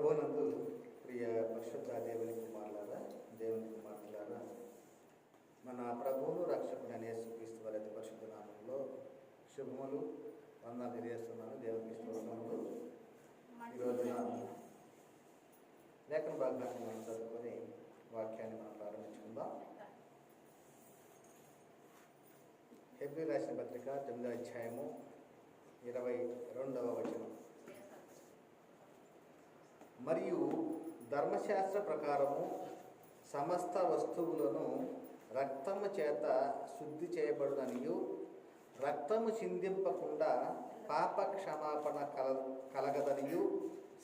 ప్రభునందు ప్రియ పరిశుద్ధ దేవుని కుమారులారా, దేవుని కుమార్తెలారా, మన ప్రభువును రక్షకుడైన యేసుక్రీస్తు వారి అతి పరిశుద్ధ నామంలో శుభములు వందనాలు తెలియజేస్తున్నాను. దేవునికి స్తోత్రములు. ఈ రోజున లేఖన భాగాన్ని మనం చదువుకొని వాక్యాన్ని మనం ప్రారంభించుకుందాం. హెబ్రీ రాసిన పత్రిక 9వ అధ్యాయము 22వ వచనం. మరియు ధర్మశాస్త్ర ప్రకారము సమస్త వస్తువులను రక్తము చేత శుద్ధి చేయబడుననియు, రక్తము చిందింపకుండా పాప క్షమాపణ కలగదనియు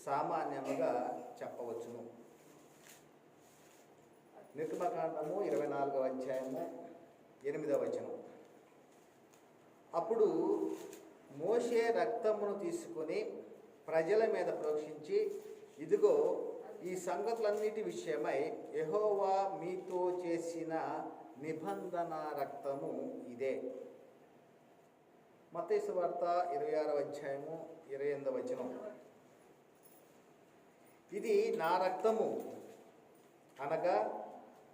సామాన్యముగా చెప్పవచ్చును. నిర్గమకాండము 24వ అధ్యాయము 8వ వచనం. అప్పుడు మోషే రక్తమును తీసుకొని ప్రజల మీద ప్రోక్షించి, ఇదిగో ఈ సంగతులన్నిటి విషయమై యెహోవా మీతో చేసిన నిబంధన రక్తము ఇదే. మత్తయి సువార్త 26వ అధ్యాయము 28వ వచనం. ఇది నా రక్తము అనగా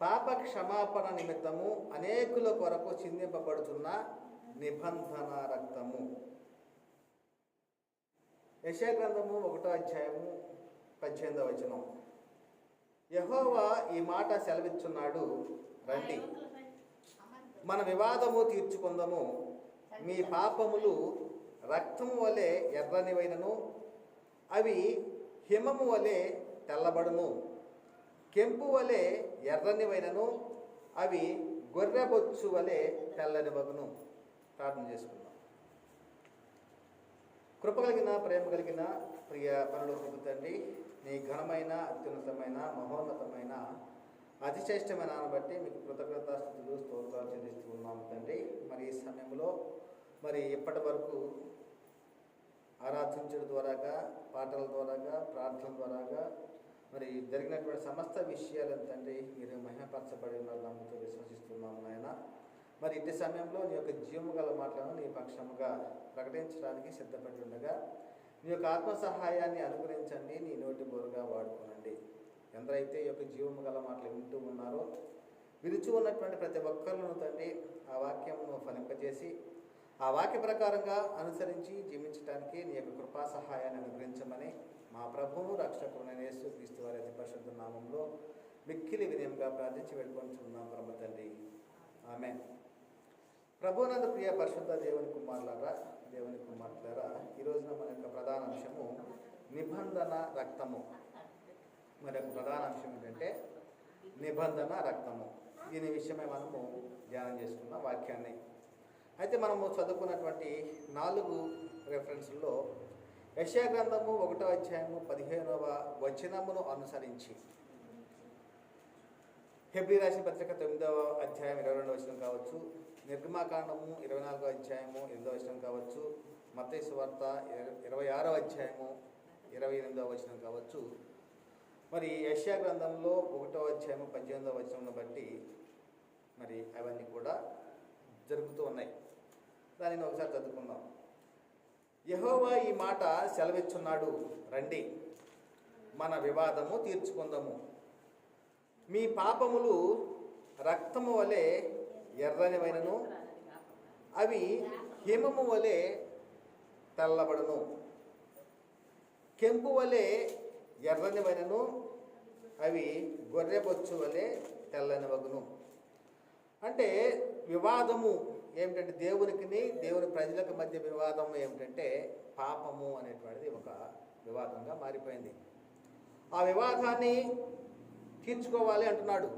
పాప క్షమాపణ నిమిత్తము అనేకుల కొరకు చిందింపబడుతున్న నిబంధన రక్తము. యెషయా గ్రంథము 1వ అధ్యాయము 18వ వచనం. యెహోవా ఈ మాట సెలవిచ్చున్నాడు, రండి మన వివాదము తీర్చుకుందాము. మీ పాపములు రక్తము వలె ఎర్రనివైనను అవి హిమము వలె తెల్లబడును, కెంపు వలె ఎర్రనివైనను అవి గొర్రెబొచ్చు వలె తెల్లనివగును. ప్రార్థన చేసుకుందాం. కృప కలిగిన ప్రేమ కలిగిన ప్రియ పరలోకపు తండ్రి, నీ ఘనమైన అత్యున్నతమైన మహోన్నతమైన అతిశ్రేష్టమైన నామమును బట్టి మీకు కృతజ్ఞతాస్తుతులు స్తోత్రాలు చెల్లిస్తూ ఉన్నాము తండ్రి. మరి ఈ సమయంలో ఇప్పటి వరకు ఆరాధించడం ద్వారాగా, పాటల ద్వారాగా, ప్రార్థన ద్వారాగా జరిగినటువంటి సమస్త విషయాలను తండ్రి మీరు మహిమపరచబడి ఉన్నారు నమ్ముతూ విశ్వసిస్తున్నాము నాయన. ఇట్టి సమయంలో నీ యొక్క జీవము గల మాటలను నీ పక్షముగా ప్రకటించడానికి సిద్ధపడి ఉండగా నీ యొక్క ఆత్మ సహాయాన్ని అనుగ్రహించండి. నీ నోటి బోరుగా వాడుకోనండి. ఎందరైతే ఈ యొక్క జీవము గల మాటలు వింటూ ఉన్నారో విరుచు ఉన్నటువంటి ప్రతి ఒక్కరిను తండ్రి ఆ వాక్యమును ఫలింపజేసి ఆ వాక్య ప్రకారంగా అనుసరించి జీవించడానికి నీ యొక్క కృపా సహాయాన్ని అనుగ్రహించమని మా ప్రభువును రక్షకుడైన యేసుక్రీస్తు వారి అతి పరిశుద్ధ నామంలో మిక్కిలి వినయంగా ప్రార్థించి వెళ్ళుకొంటున్నాం పరమ తండ్రి, ఆమేన్. ప్రభువునందు ప్రియ పరిశుద్ధ దేవుని కుమారులారా, దేవుని కుమార్తెలారా, ఈ రోజున మన యొక్క ప్రధాన అంశము నిబంధన రక్తము. మరి యొక్క ప్రధాన అంశం ఏంటంటే నిబంధన రక్తము. దీని విషయమై మనము ధ్యానం చేసుకున్న వాక్యాన్ని అయితే మనము చదువుకున్నటువంటి 4 రెఫరెన్స్లో యెషయా గ్రంథము 1వ అధ్యాయము 15వ వచనమును అనుసరించి, హెబ్రీ రాసిన పత్రిక 9వ అధ్యాయం 22వ వచనం కావచ్చు, నిర్గమకాండము 24వ అధ్యాయము 8వ వచనం కావచ్చు, మత్తయి సువార్త 26వ అధ్యాయము 28వ వచనం కావచ్చు, యెషయా గ్రంథంలో 1వ అధ్యాయము 18వ వచనం బట్టి అవన్నీ కూడా జరుగుతూ ఉన్నాయి. దానిని ఒకసారి చదువుకుందాం. యెహోవా ఈ మాట సెలవిచ్చున్నాడు, రండి మన వివాదము తీర్చుకుందాము. మీ పాపములు రక్తము వలె ఎర్రనివైనను అవి హిమము వలె తెల్లబడును, కెంపు వలె ఎర్రనివైనను అవి గొర్రెబొచ్చు వలె తెల్లనివగును. అంటే వివాదము ఏమిటంటే దేవునికి దేవుని ప్రజలకు మధ్య వివాదం ఏమిటంటే పాపము అనేటువంటిది ఒక వివాదంగా మారిపోయింది. ఆ వివాదాన్ని తీర్చుకోవాలి అంటున్నాడు.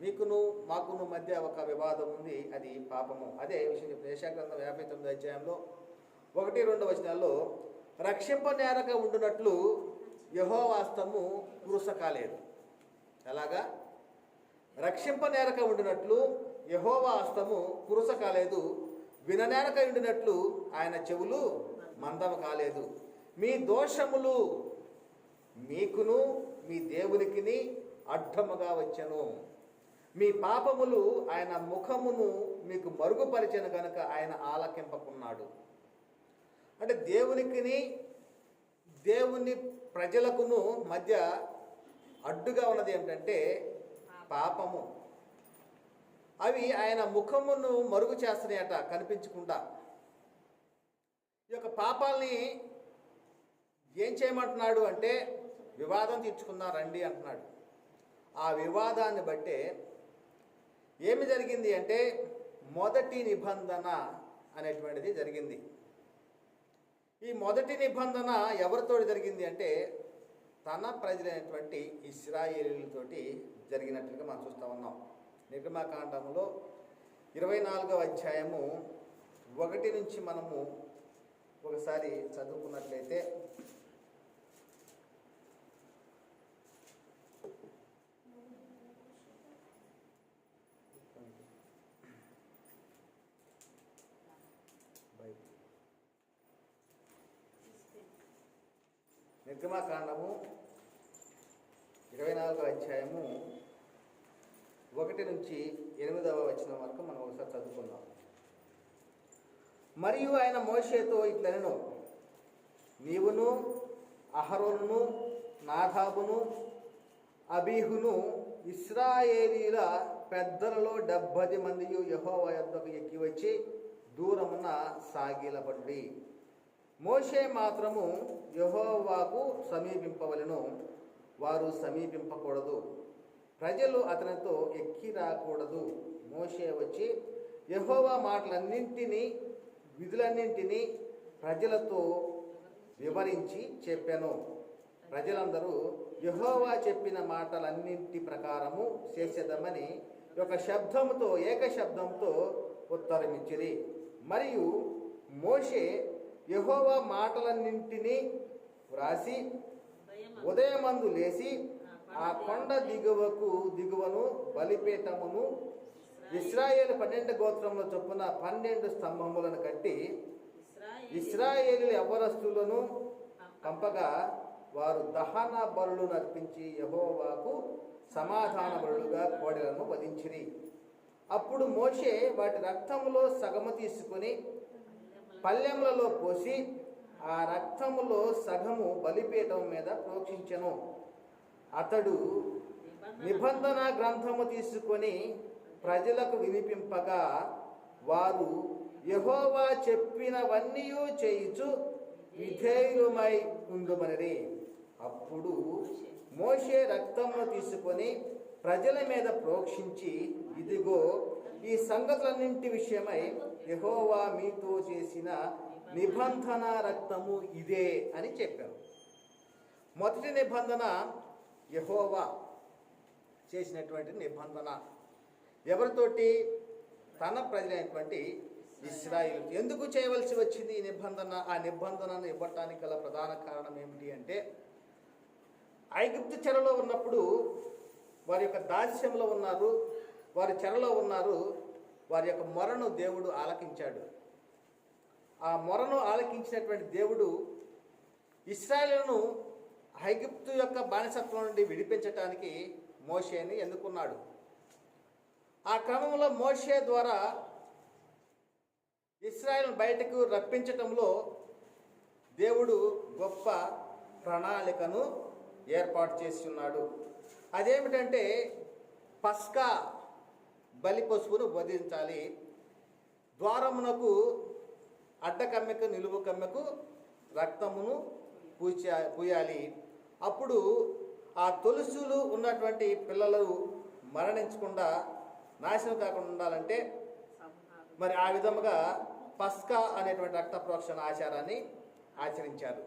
మీకును మాకును మధ్య ఒక వివాదం ఉంది, అది పాపము. అదే విషయం చెప్తుంది యెషయా గ్రంథం 59వ అధ్యాయంలో 1-2 వచనాల్లో, రక్షింపనేరక ఉండునట్లు యెహోవా హస్తము కురుస కాలేదు. ఎలాగా? రక్షింపనేరక ఉండినట్లు యెహోవా హస్తము కురుస కాలేదు, విననేరక ఉండినట్లు ఆయన చెవులు మందము కాలేదు. మీ దోషములు మీకును మీ దేవునికిని అడ్డముగా వచ్చెను, మీ పాపములు ఆయన ముఖమును మీకు మరుగుపరిచెను కనుక ఆయన ఆలకింపకున్నాడు. అంటే దేవునికిని దేవుని ప్రజలకును మధ్య అడ్డుగా ఉన్నది ఏమిటంటే పాపము. అవి ఆయన ముఖమును మరుగు చేస్తున్నాయట కనిపించకుండా. ఈ యొక్క పాపాలని ఏం చేయమంటున్నాడు అంటే వివాదం తీర్చుకుందాం రండి అంటున్నాడు. ఆ వివాదాన్ని బట్టే ఏమి జరిగింది అంటే మొదటి నిబంధన అనేటువంటిది జరిగింది. ఈ మొదటి నిబంధన ఎవరితో జరిగింది అంటే తన ప్రజలైనటువంటి ఇశ్రాయేలీలతోటి జరిగినట్లుగా మనం చూస్తూ ఉన్నాం. నిర్గమకాండములో 24వ అధ్యాయము 1 నుంచి మనము ఒకసారి చదువుకున్నట్లయితే నిర్గమకాండము 24వ అధ్యాయము 1 నుంచి 8వ వచనం వరకు మనం ఒకసారి చదువుకుందాం. మరియు ఆయన మోషేతో ఇట్లనెను, నీవును అహరోనును నాదాబును అబీహును ఇశ్రాయేలీల పెద్దలలో 70 మంది యెహోవా యొద్దకు ఎక్కి వచ్చి దూరమున సాగిలపడి మోషే మాత్రము యెహోవాకు సమీపింపవలెను, వారు సమీపింపకూడదు, ప్రజలు అతనితో ఎక్కి రాకూడదు. మోషే వచ్చి యెహోవా మాటలన్నింటినీ విధులన్నింటినీ ప్రజలతో వివరించి చెప్పెను. ప్రజలందరూ యెహోవా చెప్పిన మాటలన్నింటి ప్రకారము చేసేదమని ఒక శబ్దముతో ఏక శబ్దంతో ఉత్తరమిచ్చిరి. మరియు మోషే యెహోవా మాటలన్నింటినీ వ్రాసి ఉదయమందు లేచి ఆ కొండ దిగువను బలిపీఠమును ఇశ్రాయేలు 12 గోత్రముల చొప్పున 12 స్తంభములను కట్టి ఇశ్రాయేలు యవ్వనస్తులను పంపగా వారు దహన బలులు నర్పించి యెహోవాకు సమాధాన బలులుగా కోడెలను వధించిరి. అప్పుడు మోషే వాటి రక్తములో సగము తీసుకొని పల్లెములలో పోసి ఆ రక్తములో సగము బలిపీఠం మీద ప్రోక్షించెను. అతడు నిబంధన గ్రంథము తీసుకొని ప్రజలకు వినిపింపగా వారు యెహోవా చెప్పినవన్నీ చేయుచు విధేయులమై ఉండుమనిరి. అప్పుడు మోషే రక్తమును తీసుకొని ప్రజల మీద ప్రోక్షించి, ఇదిగో ఈ సంగతులన్నింటి విషయమై యెహోవా మీతో చేసిన నిబంధన రక్తము ఇదే అని చెప్పారు. మొదటి నిబంధన యెహోవా చేసినటువంటి నిబంధన ఎవరితోటి? తన ప్రజలైనటువంటి ఇశ్రాయేలు. ఎందుకు చేయవలసి వచ్చింది ఈ నిబంధన? ఆ నిబంధనను ఇవ్వటానికి గల ప్రధాన కారణం ఏమిటి అంటే ఐగుప్తు చెరలో ఉన్నప్పుడు వారి యొక్క దాస్యంలో ఉన్నారు, వారి చెరలో ఉన్నారు. వారి యొక్క మొరను దేవుడు ఆలకించాడు. ఆ మొరను ఆలకించినటువంటి దేవుడు ఇశ్రాయేలును ఐగుప్తు యొక్క బానిసత్వం నుండి విడిపించటానికి మోషేని ఎన్నుకున్నాడు. ఆ క్రమంలో మోషే ద్వారా ఇశ్రాయేలును బయటకు రప్పించటంలో దేవుడు గొప్ప ప్రణాళికను ఏర్పాటు చేసి ఉన్నాడు. అదేమిటంటే పస్కా బలి పశువును వధించాలి. ద్వారమునకు అడ్డకమ్మెకు నిలువు కమ్మెకు రక్తమును పూయాలి. అప్పుడు ఆ తొలుసులు ఉన్నటువంటి పిల్లలు మరణించకుండా నాశనం కాకుండా ఉండాలంటే మరి ఆ విధముగా పస్కా అనేటువంటి రక్త ప్రోక్షణ ఆచారాన్ని ఆచరించారు.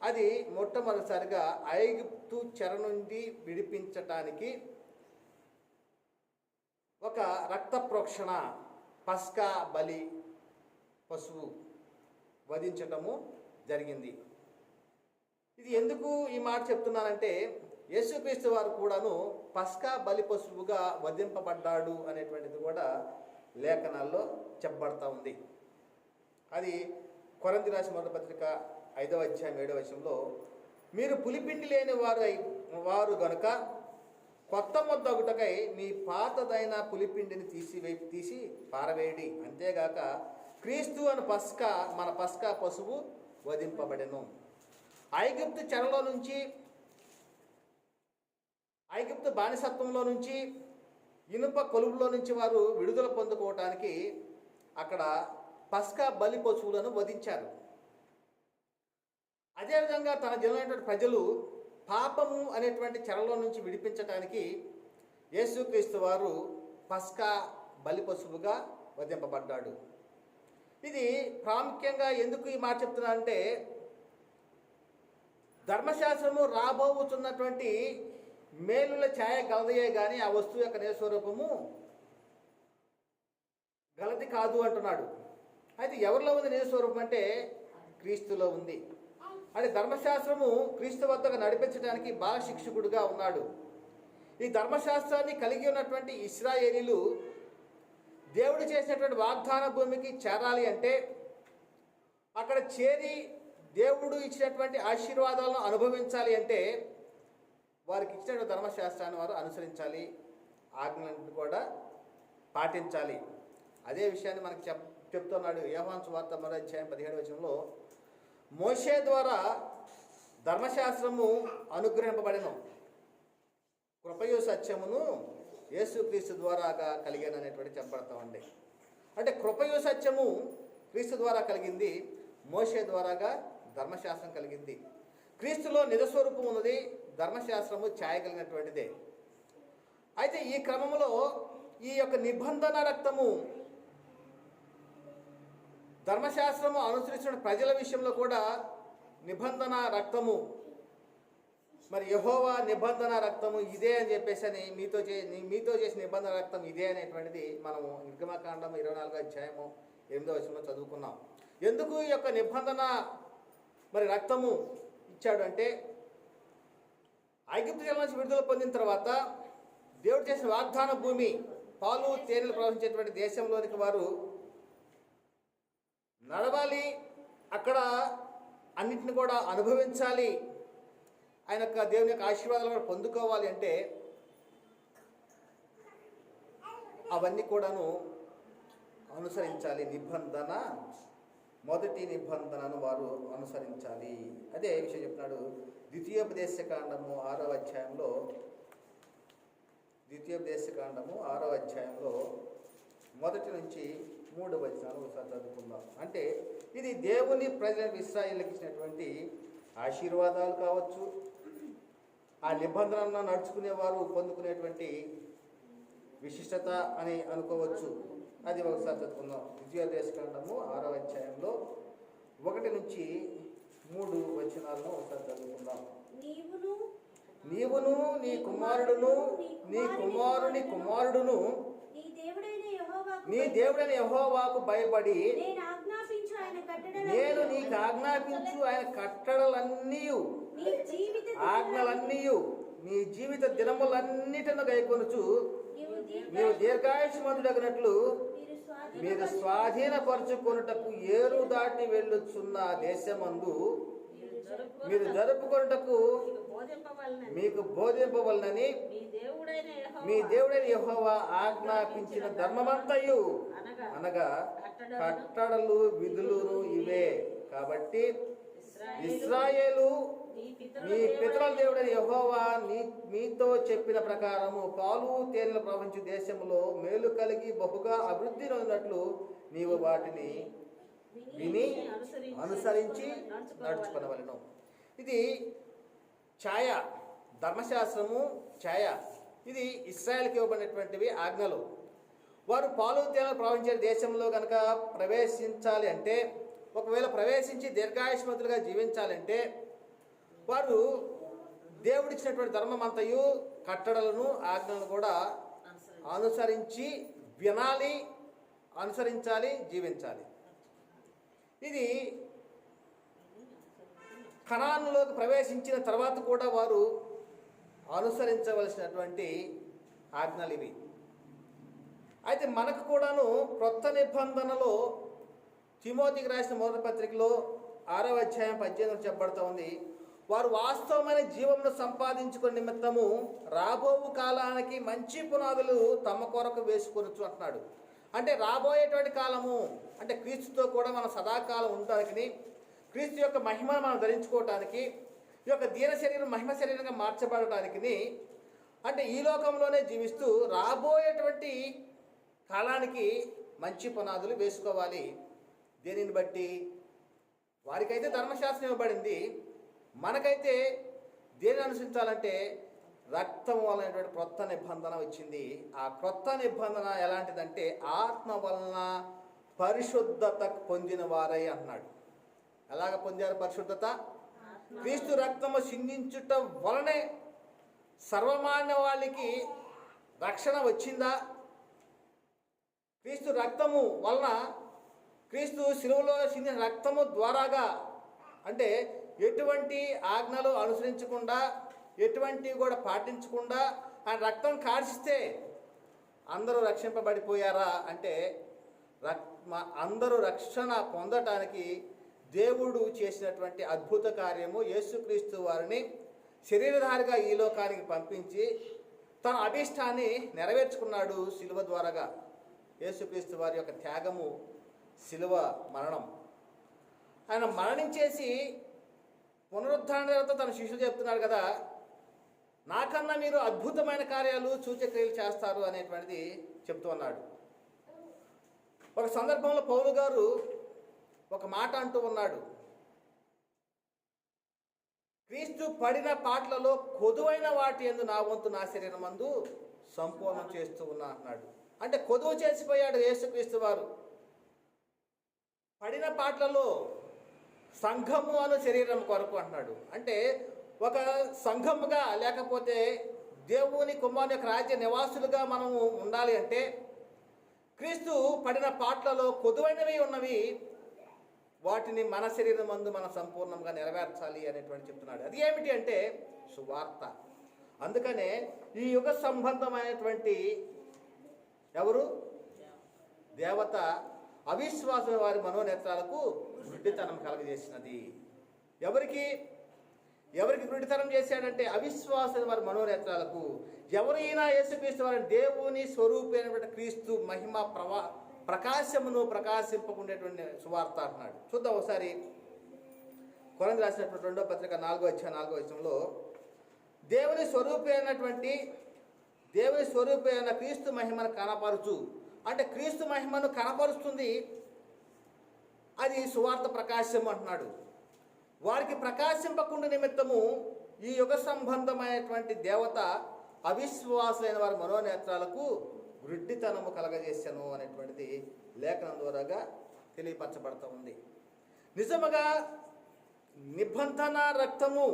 అది మొట్టమొదటిసారిగా ఐగుప్తు చెర నుండి విడిపించటానికి ఒక రక్త ప్రోక్షణ పస్కా బలి పశువు వధించటము జరిగింది. ఇది ఎందుకు ఈ మాట చెప్తున్నానంటే యేసుక్రీస్తు వారు కూడాను పస్కా బలి పశువుగా వధింపబడ్డాడు అనేటువంటిది కూడా లేఖనాల్లో చెప్పబడతా ఉంది. అది కొరింథీ రాసిన మొదటి పత్రిక 5వ అధ్యాయం 7వ వచనంలో, మీరు పులిపిండి లేని వారు గనుక కొత్త మొద్దగుటకై మీ పాతదైన పులిపిండిని తీసి పారవేయడి. అంతేగాక క్రీస్తు అని మన పస్కా పశువు వధింపబడెను. ఐగుప్తు చెరలో నుంచి, ఐగుప్తు బానిసత్వంలో నుంచి, ఇనుప కొలువులో నుంచి వారు విడుదల పొందుకోవటానికి అక్కడ పస్కా బలి పశువులను వధించారు. అదేవిధంగా తన జనులైనటువంటి ప్రజలు పాపము అనేటువంటి చెరలో నుంచి విడిపించటానికి యేసుక్రీస్తు వారు పస్కా బలి పశువుగా వధింపబడ్డాడు. ఇది ప్రాముఖ్యంగా ఎందుకు ఈ మాట చెప్తున్నా అంటే, ధర్మశాస్త్రము రాబోతున్నటువంటి మేలుల ఛాయ గలదయే కానీ ఆ వస్తువు యొక్క నిజస్వరూపము గలది కాదు అంటున్నాడు. అయితే ఎవరిలో ఉంది నిజస్వరూపం అంటే క్రీస్తులో ఉంది. అంటే ధర్మశాస్త్రము క్రీస్తు వద్దకు నడిపించడానికి బాల శిక్షకుడుగా ఉన్నాడు. ఈ ధర్మశాస్త్రాన్ని కలిగి ఉన్నటువంటి ఇశ్రాయేలీలు దేవుడు చేసినటువంటి వాగ్దాన భూమికి చేరాలి అంటే, అక్కడ చేరి దేవుడు ఇచ్చినటువంటి ఆశీర్వాదాలను అనుభవించాలి అంటే వారికి ఇచ్చిన ధర్మశాస్త్రాన్ని వారు అనుసరించాలి, ఆజ్ఞలను కూడా పాటించాలి. అదే విషయాన్ని మనకు చెప్తున్నాడు యోహాను సువార్త 1:17 మోషే ద్వారా ధర్మశాస్త్రము అనుగ్రహింపబడెను, కృపయు సత్యమును యేసుక్రీస్తు ద్వారాగా కలిగాను అనేటువంటి చెప్పబడతామండి. అంటే కృపయు సత్యము క్రీస్తు ద్వారా కలిగింది, మోషే ద్వారాగా ధర్మశాస్త్రం కలిగింది. క్రీస్తులో నిజస్వరూపం ఉన్నది, ధర్మశాస్త్రము ఛాయ కలిగినటువంటిదే. అయితే ఈ క్రమంలో ఈ యొక్క నిబంధన రక్తము ధర్మశాస్త్రము అనుసరించిన ప్రజల విషయంలో కూడా నిబంధన రక్తము, మరి యెహోవా నిబంధన రక్తము ఇదే అని చెప్పేసి అని మీతో చేసిన నిబంధన రక్తం ఇదే అనేటువంటిది మనము నిర్గమకాండం 24:8 చదువుకున్నాం. ఎందుకు ఈ యొక్క నిబంధన మరి రక్తము ఇచ్చాడు అంటే, ఐగుప్తు జలం నుంచి విడుదల పొందిన తర్వాత దేవుడు చేసిన వాగ్దాన భూమి పాలు తేనెలు ప్రవహించేటువంటి దేశంలోనికి వారు నడవాలి, అక్కడ అన్నింటిని కూడా అనుభవించాలి, ఆయన యొక్క దేవుని యొక్క ఆశీర్వాదాలు కూడా పొందుకోవాలి అంటే అవన్నీ కూడాను అనుసరించాలి. నిబంధన, మొదటి నిబంధనను వారు అనుసరించాలి. అదే విషయం చెప్తున్నాడు ద్వితీయోపదేశకాండము 6వ అధ్యాయంలో, ద్వితీయోపదేశకాండము 6వ అధ్యాయంలో 1 నుంచి 3 వచనాలు ఒకసారి చదువుకుందాం. అంటే ఇది దేవుని ప్రజలకు ఇశ్రాయేలుకి ఇచ్చినటువంటి ఆశీర్వాదాలు కావచ్చు, ఆ నిబంధనలను నడుచుకునేవారు పొందుకునేటువంటి విశిష్టత అని అనుకోవచ్చు. అది ఒకసారి చదువుకుందాం. ద్వితీయోపదేశకాండము 6వ అధ్యాయంలో 1 నుంచి 3 వచనాలను ఒకసారి చదువుకుందాం. నీవును నీ కుమారుడును నీ కుమారుని కుమారుడును నీ దేవుడైన యెహోవాకు భయపడి నేను నీకు ఆజ్ఞాపించు ఆయన కట్టడలన్నీ ఆజ్ఞలన్నీ నీ జీవిత దినములన్నిటిని గైకొనుచు నీవు దీర్ఘాయుష్మంతుడగినట్లు మీరు స్వాధీనపరచుకొనుటకు ఏరు దాటి వెళ్ళుచున్న దేశమందు మీరు జరుపుకొనుటకు మీకు బోధింపవలనని మీ దేవుడైన యెహోవా ఆజ్ఞాపించిన ధర్మమంతయు అనగా కట్టడలు విధులును ఇవే. కాబట్టి ఇశ్రాయేలు మీ పితరుల దేవుడైన యెహోవా మీతో చెప్పిన ప్రకారము పాలు తేనెలు ప్రవహించు దేశంలో మేలు కలిగి బహుగా అభివృద్ధి నొందినట్లు నీవు వాటిని విని అనుసరించి నడుచుకొనవలెను. ఇది ఛాయ, ధర్మశాస్త్రము ఛాయ. ఇది ఇశ్రాయేలుకి ఇవ్వబడినటువంటివి ఆజ్ఞలు. వారు పాలు తేనెలు ప్రవహించే దేశంలో కనుక ప్రవేశించాలి అంటే, ఒకవేళ ప్రవేశించి దీర్ఘాయుష్మంతులుగా జీవించాలంటే వారు దేవుడిచ్చినటువంటి ధర్మమంతయు కట్టడలను ఆజ్ఞలను కూడా అనుసరించి వినాలి, అనుసరించాలి, జీవించాలి. ఇది కనానులోకి ప్రవేశించిన తర్వాత కూడా వారు అనుసరించవలసినటువంటి ఆజ్ఞలు ఇవి. అయితే మనకు కూడాను క్రొత్త నిబంధనలో తిమోతికి రాసిన మొదటి పత్రికలో 6వ అధ్యాయం 18 చెప్పబడుతూ ఉంది, వారు వాస్తవమైన జీవమును సంపాదించుకునే నిమిత్తము రాబోవు కాలానికి మంచి పునాదులు తమ కొరకు వేసుకొనొచ్చు అంటున్నాడు. అంటే రాబోయేటువంటి కాలము అంటే క్రీస్తుతో కూడా మనం సదాకాలం ఉండడానికి క్రీస్తు యొక్క మహిమను మనం ధరించుకోవటానికి, ఈ యొక్క దీన శరీరం మహిమ శరీరంగా మార్చబడటానికి, అంటే ఈ లోకంలోనే జీవిస్తూ రాబోయేటువంటి కాలానికి మంచి పునాదులు వేసుకోవాలి. దేనిని బట్టి? వారికైతే ధర్మశాస్త్రం ఇవ్వబడింది, మనకైతే దేనిని అనుసరించాలంటే రక్తం వలనటువంటి క్రొత్త నిబంధన వచ్చింది. ఆ క్రొత్త నిబంధన ఎలాంటిదంటే ఆత్మ వలన పరిశుద్ధత పొందిన వారై అన్నాడు. ఎలాగ పొందారు పరిశుద్ధత? క్రీస్తు రక్తము సిందించుట వలనే సర్వమాన్య వాళ్ళకి రక్షణ వచ్చిందా? క్రీస్తు రక్తము వలన, క్రీస్తు శిలువలో సిందిన రక్తము ద్వారాగా, అంటే ఎటువంటి ఆజ్ఞలు అనుసరించకుండా, ఎటువంటివి కూడా పాటించకుండా ఆయన రక్తం కార్చిస్తే అందరూ రక్షింపబడిపోయారా అంటే అందరూ రక్షణ పొందటానికి దేవుడు చేసినటువంటి అద్భుత కార్యము, యేసుక్రీస్తు వారిని శరీరధారిగా ఈ లోకానికి పంపించి తన అభీష్టాన్ని నెరవేర్చుకున్నాడు శిలువ ద్వారాగా. యేసుక్రీస్తు వారి యొక్క త్యాగము శిలువ మరణం. ఆయన మరణించేసి పునరుద్ధరణ తర్వాత తన శిష్యులు చెప్తున్నాడు కదా, నాకన్నా మీరు అద్భుతమైన కార్యాలు సూచక్రియలు చేస్తారు అనేటువంటిది చెప్తూ ఉన్నాడు. ఒక సందర్భంలో పౌలు గారు ఒక మాట అంటూ ఉన్నాడు, క్రీస్తు పడిన పాటలలో కొదువైన వాటి యందు నా వంతు నా శరీరం మందు సంపూర్ణం చేస్తూ ఉన్నా అన్నాడు. అంటే కొదువు చేసిపోయాడు యేసుక్రీస్తు వారు. పడిన పాటలలో సంఘము అను శరీరం కొరకు అంటున్నాడు. అంటే ఒక సంఘముగా, లేకపోతే దేవుని కుమారుని యొక్క రాజ్య నివాసులుగా మనము ఉండాలి అంటే క్రీస్తు పడిన పాటలలో కొదువైనవి ఉన్నవి, వాటిని మన శరీరం మందు మనం సంపూర్ణంగా నెరవేర్చాలి అనేటువంటి చెప్తున్నాడు. అది ఏమిటి అంటే సువార్త. అందుకనే ఈ యుగ సంబంధమైనటువంటి ఎవరు? దేవత అవిశ్వాసం వారి మనోనేత్రాలకు గుడ్డితనం కలగజేసినది. ఎవరికి గుడ్డితనం చేశాడంటే అవిశ్వాసం వారి మనోనేత్రాలకు. ఎవరైనా యేసుక్రీస్తు వారిని దేవుని స్వరూపమైనటువంటి క్రీస్తు మహిమ ప్రకాశమును ప్రకాశింపకుండేటువంటి సువార్త అంటున్నాడు. చూద్దాం ఒకసారి. కొరింథీయులకు రాసినటువంటి 2వ పత్రిక 4వ అధ్యాయం 4వ వచనంలో దేవుని స్వరూపమైన క్రీస్తు మహిమను కనపరుచు, అంటే క్రీస్తు మహిమను కనపరుస్తుంది, అది సువార్త ప్రకాశం అంటున్నాడు. వారికి ప్రకాశింపకుండా నిమిత్తము ఈ యుగ సంబంధమైనటువంటి దేవత అవిశ్వాసులైన వారి మనోనేత్రాలకు గుడ్డితనము కలగజేశాను అనేటువంటిది లేఖనం ద్వారాగా తెలియపరచబడుతూ ఉంది. నిజముగా నిబంధన రక్తము,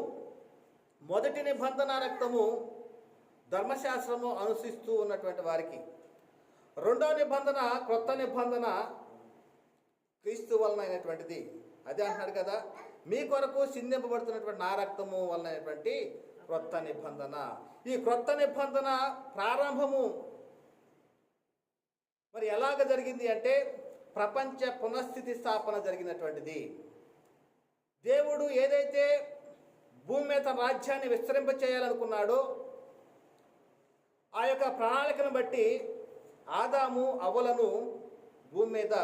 మొదటి నిబంధన రక్తము ధర్మశాస్త్రము అనుసరిస్తూ ఉన్నటువంటి వారికి, రెండవ నిబంధన క్రొత్త నిబంధన క్రీస్తు వలన అయినటువంటిది. అదే అంటున్నాడు కదా, మీ కొరకు సిందింపబడుతున్నటువంటి నా రక్తము వలనటువంటి క్రొత్త నిబంధన. ఈ క్రొత్త నిబంధన ప్రారంభము మరి ఎలాగ జరిగింది అంటే ప్రపంచ పునఃస్థితి స్థాపన జరిగినటువంటిది. దేవుడు ఏదైతే భూమి మీద తన రాజ్యాన్ని విస్తరింపచేయాలనుకున్నాడో ఆ యొక్క ప్రణాళికను బట్టి ఆదాము అవ్వలను భూమి మీద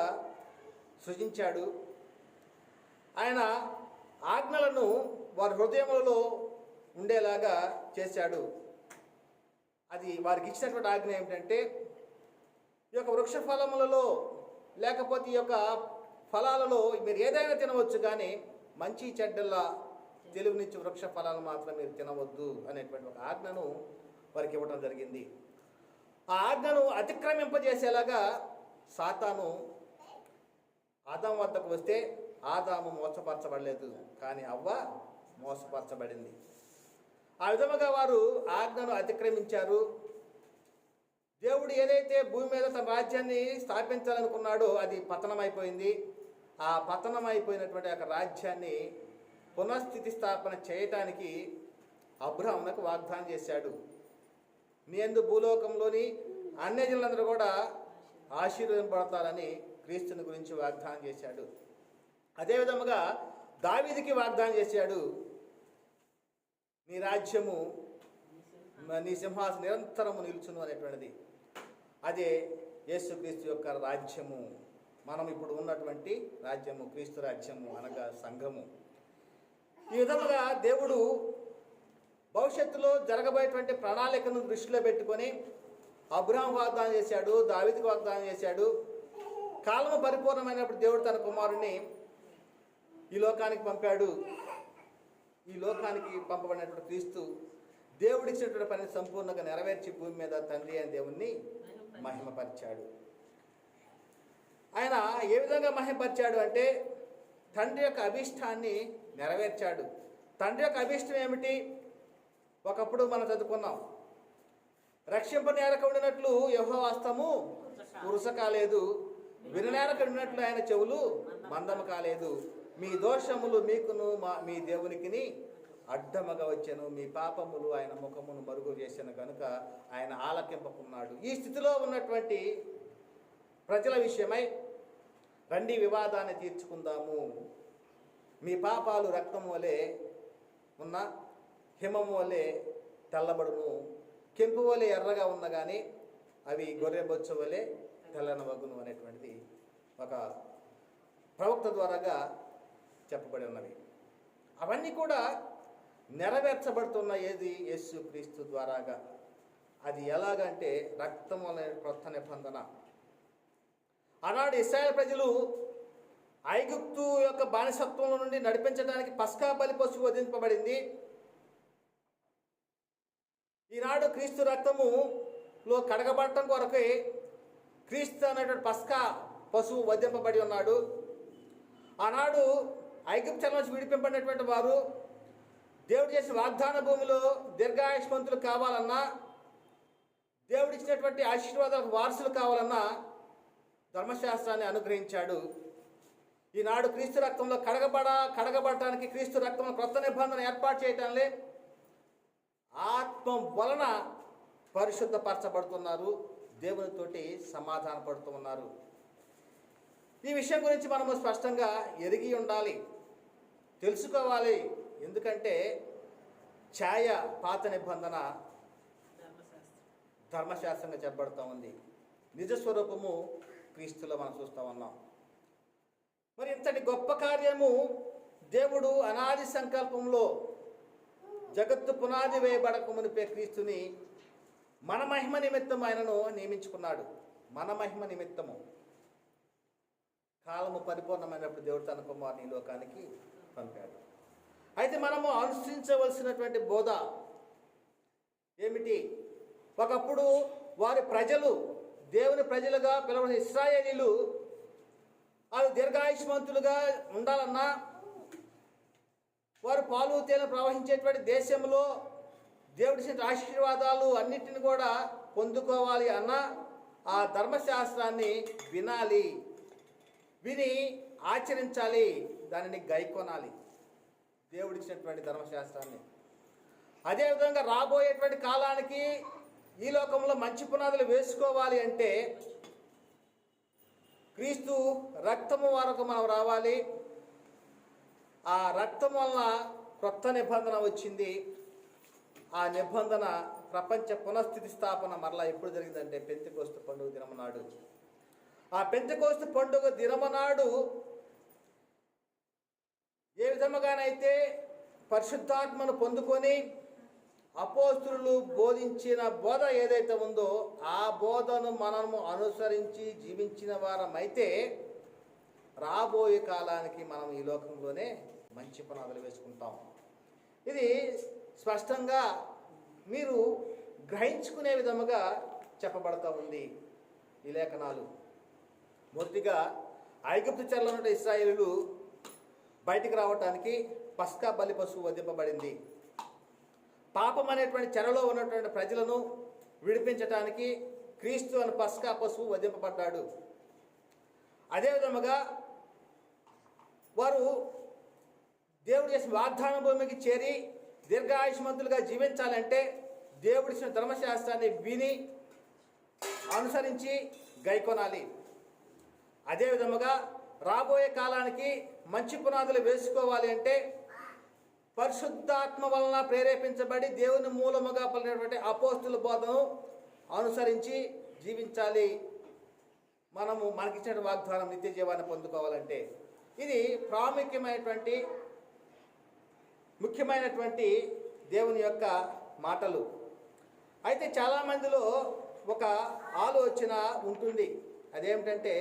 సృజించాడు. ఆయన ఆజ్ఞలను వారి హృదయములలో ఉండేలాగా చేశాడు. అది వారికి ఇచ్చినటువంటి ఆజ్ఞ ఏమిటంటే, ఈ యొక్క వృక్ష ఫలములలో లేకపోతే ఈ యొక్క ఫలాలలో మీరు ఏదైనా తినవచ్చు, కానీ మంచి చెడ్డల తెలుగునిచ్చి వృక్ష ఫలాలు మాత్రం మీరు తినవద్దు అనేటువంటి ఒక ఆజ్ఞను వారికి ఇవ్వడం జరిగింది. ఆ ఆజ్ఞను అతిక్రమింపజేసేలాగా సాతాను ఆదాము వద్దకు వస్తే ఆదాము మోసపరచబడలేదు, కానీ అవ్వ మోసపరచబడింది. ఆ విధముగా వారు ఆజ్ఞను అతిక్రమించారు. దేవుడు ఏదైతే భూమి మీద తన రాజ్యాన్ని స్థాపించాలనుకున్నాడో అది పతనమైపోయింది. ఆ పతనమైపోయినటువంటి యొక్క రాజ్యాన్ని పునఃస్థితి స్థాపన చేయటానికి అబ్రహామునకు వాగ్దానం చేశాడు. నీ యందు భూలోకంలోని అన్యజనులందరూ కూడా ఆశీర్వదింపబడతారని క్రీస్తుని గురించి వాగ్దానం చేశాడు. అదేవిధముగా దావీదుకి వాగ్దానం చేశాడు, నీ రాజ్యము, నీ సింహాసనం నిరంతరము నిలుచును అనేటువంటిది. అదే యేసుక్రీస్తు యొక్క రాజ్యము. మనం ఇప్పుడు ఉన్నటువంటి రాజ్యము, క్రీస్తు రాజ్యము అనగా సంఘము. ఈ విధముగా దేవుడు భవిష్యత్తులో జరగబోయేటువంటి ప్రణాళికను దృష్టిలో పెట్టుకొని అబ్రహాం వాగ్దానం చేశాడు, దావీదుకు వాగ్దానం చేశాడు. కాలము పరిపూర్ణమైనప్పుడు దేవుడు తన కుమారుణ్ణి ఈ లోకానికి పంపాడు. ఈ లోకానికి పంపబడినటువంటి క్రీస్తు దేవుడిచ్చినటువంటి పనిని సంపూర్ణంగా నెరవేర్చి భూమి మీద తండ్రి అయిన దేవుణ్ణి మహిమపరిచాడు. ఆయన ఏ విధంగా మహిమపరిచాడు అంటే తండ్రి యొక్క అభీష్టాన్ని నెరవేర్చాడు. తండ్రి యొక్క అభీష్టం ఏమిటి? ఒకప్పుడు మనం చదువుకున్నాం, రక్షింపనేరక ఉండినట్లు యెహోవా హస్తము ఉరుస కాలేదు, విననేరక ఉండినట్లు ఆయన చెవులు మందము కాలేదు. మీ దోషములు మీకును మీ దేవునికిని అడ్డమగా వచ్చాను, మీ పాపములు ఆయన ముఖమును మరుగు చేశాను కనుక ఆయన ఆలకింపకున్నాడు. ఈ స్థితిలో ఉన్నటువంటి ప్రజల విషయమై రండి వివాదాన్ని తీర్చుకుందాము. మీ పాపాలు రక్తం వలె ఉన్న హిమము వలె తెల్లబడును, కెంపు వలె ఎర్రగా ఉన్న కానీ అవి గొర్రెబొచ్చు వలె తెల్లనవగును అనేటువంటిది ఒక ప్రవక్త ద్వారాగా చెప్పబడి ఉన్నవి. అవన్నీ కూడా నెరవేర్చబడుతున్న ఏది? యేసు క్రీస్తు ద్వారాగా. అది ఎలాగంటే రక్తం అనే కొత్త నిబంధన. ఆనాడు ఇశ్రాయేలు ప్రజలు ఐగుప్తు యొక్క బానిసత్వంలో నుండి నడిపించడానికి పస్కా బలి పశువు వధింపబడింది. ఈనాడు క్రీస్తు రక్తములో కడగబడటం కొరకే క్రీస్తు అనేటువంటి పస్కా పశువు వధింపబడి ఉన్నాడు. ఆనాడు ఐగుప్తు చెర నుంచి విడిపింపబడినటువంటి వారు దేవుడు చేసిన వాగ్దాన భూమిలో దీర్ఘాయుష్మంతులు కావాలన్నా, దేవుడు ఇచ్చినటువంటి ఆశీర్వాదాలకు వారసులు కావాలన్నా ధర్మశాస్త్రాన్ని అనుగ్రహించాడు. ఈనాడు క్రీస్తు రక్తంలో కడగబడటానికి క్రీస్తు రక్తంలో కొత్త నిబంధన ఏర్పాటు చేయటానికి ఆత్మ వలన పరిశుద్ధపరచబడుతున్నారు, దేవునితోటి సమాధాన పడుతూ ఉన్నారు. ఈ విషయం గురించి మనము స్పష్టంగా ఎరిగి ఉండాలి, తెలుసుకోవాలి. ఎందుకంటే ఛాయ పాత నిబంధన ధర్మశాస్త్రంగా చెప్పబడుతూ ఉంది, నిజస్వరూపము క్రీస్తులో మనం చూస్తూ ఉన్నాం. మరి ఇంతటి గొప్ప కార్యము దేవుడు అనాది సంకల్పంలో జగత్తు పునాది వేయబడక మునిపే క్రీస్తుని మన మహిమ నిమిత్తం ఆయనను నియమించుకున్నాడు. మన మహిమ నిమిత్తము కాలము పరిపూర్ణమైనప్పుడు దేవుడు తన కుమారుని ఈ లోకానికి పంపాడు. అయితే మనము అనుసరించవలసినటువంటి బోధ ఏమిటి? ఒకప్పుడు వారి ప్రజలు దేవుని ప్రజలుగా పిలవబడిన ఇశ్రాయేలీలు వాళ్ళు దీర్ఘాయుష్మంతులుగా ఉండాలన్నా, వారు పాలు తేనె ప్రవహించేటువంటి దేశంలో దేవుడి ఆశీర్వాదాలు అన్నిటిని కూడా పొందుకోవాలి అన్న ఆ ధర్మశాస్త్రాన్ని వినాలి, విని ఆచరించాలి, దానిని గైకొనాలి, దేవుడిచ్చినటువంటి ధర్మశాస్త్రాన్ని. అదేవిధంగా రాబోయేటువంటి కాలానికి ఈ లోకంలో మంచి పునాదులు వేసుకోవాలి అంటే క్రీస్తు రక్తము వరకు మనం రావాలి. ఆ రక్తం వలన కొత్త నిబంధన వచ్చింది. ఆ నిబంధన ప్రపంచ పునఃస్థితి స్థాపన మరలా ఎప్పుడు జరిగిందంటే పెంతెకోస్తు పండుగ దినమనాడు. ఆ పెంతెకోస్తు పండుగ దినమనాడు ఏ విధముగానైతే పరిశుద్ధాత్మను పొందుకొని అపోస్తులు బోధించిన బోధ ఏదైతే ఉందో ఆ బోధను మనము అనుసరించి జీవించిన వారమైతే రాబోయే కాలానికి మనం ఈ లోకంలోనే మంచి పునాదులు వేసుకుంటాం. ఇది స్పష్టంగా మీరు గ్రహించుకునే విధముగా చెప్పబడతా ఉంది ఈ లేఖనాలు. మొదటిగా ఐగుప్తు చెరలో ఉన్న ఇశ్రాయేలీయులు బయటికి రావటానికి పస్కా బలి పశువు వధింపబడింది. పాపం అనేటువంటి చెరలో ఉన్నటువంటి ప్రజలను విడిపించటానికి క్రీస్తు అనే పస్కా పశువు వధింపబడ్డాడు. అదేవిధముగా వారు దేవుడు చేసిన వాగ్దాన భూమికి చేరి దీర్ఘాయుష్మంతులుగా జీవించాలంటే దేవుడిచ్చిన ధర్మశాస్త్రాన్ని విని అనుసరించి గైకొనాలి. అదేవిధముగా రాబోయే కాలానికి మంచి పునాదులు వేసుకోవాలి అంటే పరిశుద్ధాత్మ వలన ప్రేరేపించబడి దేవుని మూలముగా పలికినటువంటి అపోస్తుల బోధను అనుసరించి జీవించాలి. మనకిచ్చిన వాగ్దానం నిత్య జీవాన్ని పొందుకోవాలంటే ఇది ముఖ్యమైనటువంటి దేవుని యొక్క మాటలు. అయితే చాలామందిలో ఒక ఆలోచన ఉంటుంది. అదేమిటంటే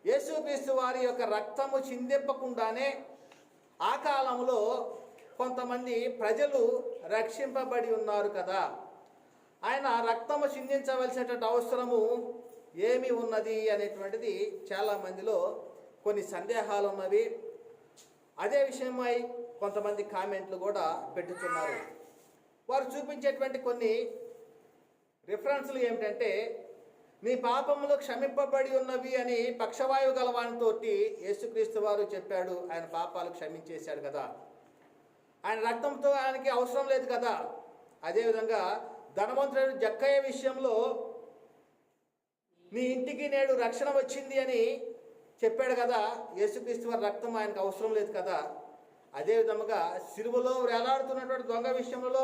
యేసుక్రీస్తు వారి యొక్క రక్తము చిందింపకుండానే ఆ కాలంలో కొంతమంది ప్రజలు రక్షింపబడి ఉన్నారు కదా, ఆయన రక్తము చిందించవలసినటువంటి అవసరము ఏమి ఉన్నది అనేటువంటిది చాలామందిలో కొన్ని సందేహాలు ఉన్నవి. అదే విషయమై కొంతమంది కామెంట్లు కూడా పెట్టుతున్నారు. వారు చూపించేటువంటి కొన్ని రిఫరెన్స్లు ఏమిటంటే, నీ పాపములు క్షమింపబడి ఉన్నవి అని పక్షవాయువు గలవానితోటి యేసుక్రీస్తు వారు చెప్పాడు. ఆయన పాపాలు క్షమించేశాడు కదా, ఆయన రక్తంతో ఆయనకి అవసరం లేదు కదా. అదేవిధంగా ధనవంతుడు జక్కయ్య విషయంలో నీ ఇంటికి నేడు రక్షణ వచ్చింది అని చెప్పాడు కదా, యేసుక్రీస్తు వారి రక్తం ఆయనకు అవసరం లేదు కదా. అదేవిధంగా సిలువలో వేలాడుతున్నటువంటి దొంగ విషయంలో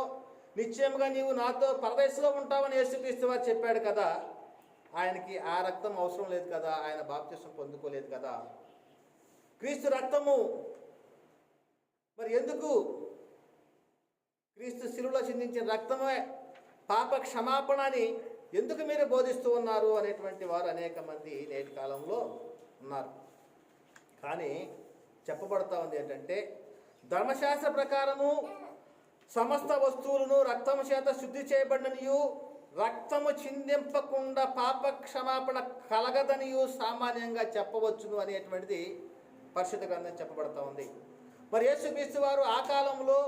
నిశ్చయంగా నీవు నాతో పరదేశంలో ఉంటావని యేసుక్రీస్తు వారు చెప్పాడు కదా, ఆయనకి ఆ రక్తం అవసరం లేదు కదా, ఆయన బాప్తిసం పొందుకోలేదు కదా. క్రీస్తు రక్తము మరి ఎందుకు, క్రీస్తు శిలువలో చిందించిన రక్తమే పాప క్షమాపణ అని ఎందుకు మీరు బోధిస్తూ ఉన్నారు అనేటువంటి వారు అనేక మంది నేటి కాలంలో ఉన్నారు. కానీ చెప్పబడతా ఉంది ఏంటంటే, ధర్మశాస్త్ర ప్రకారము సమస్త వస్తువులను రక్తము చేత శుద్ధి చేయబడిననియు రక్తము చిందింపకుండా పాప క్షమాపణ కలగదనియు సామాన్యంగా చెప్పవచ్చును అనేటువంటిది పరిశుద్ధ గ్రంథం చెప్పబడతా ఉంది. మరి యేసుక్రీస్తు వారు ఆ కాలంలో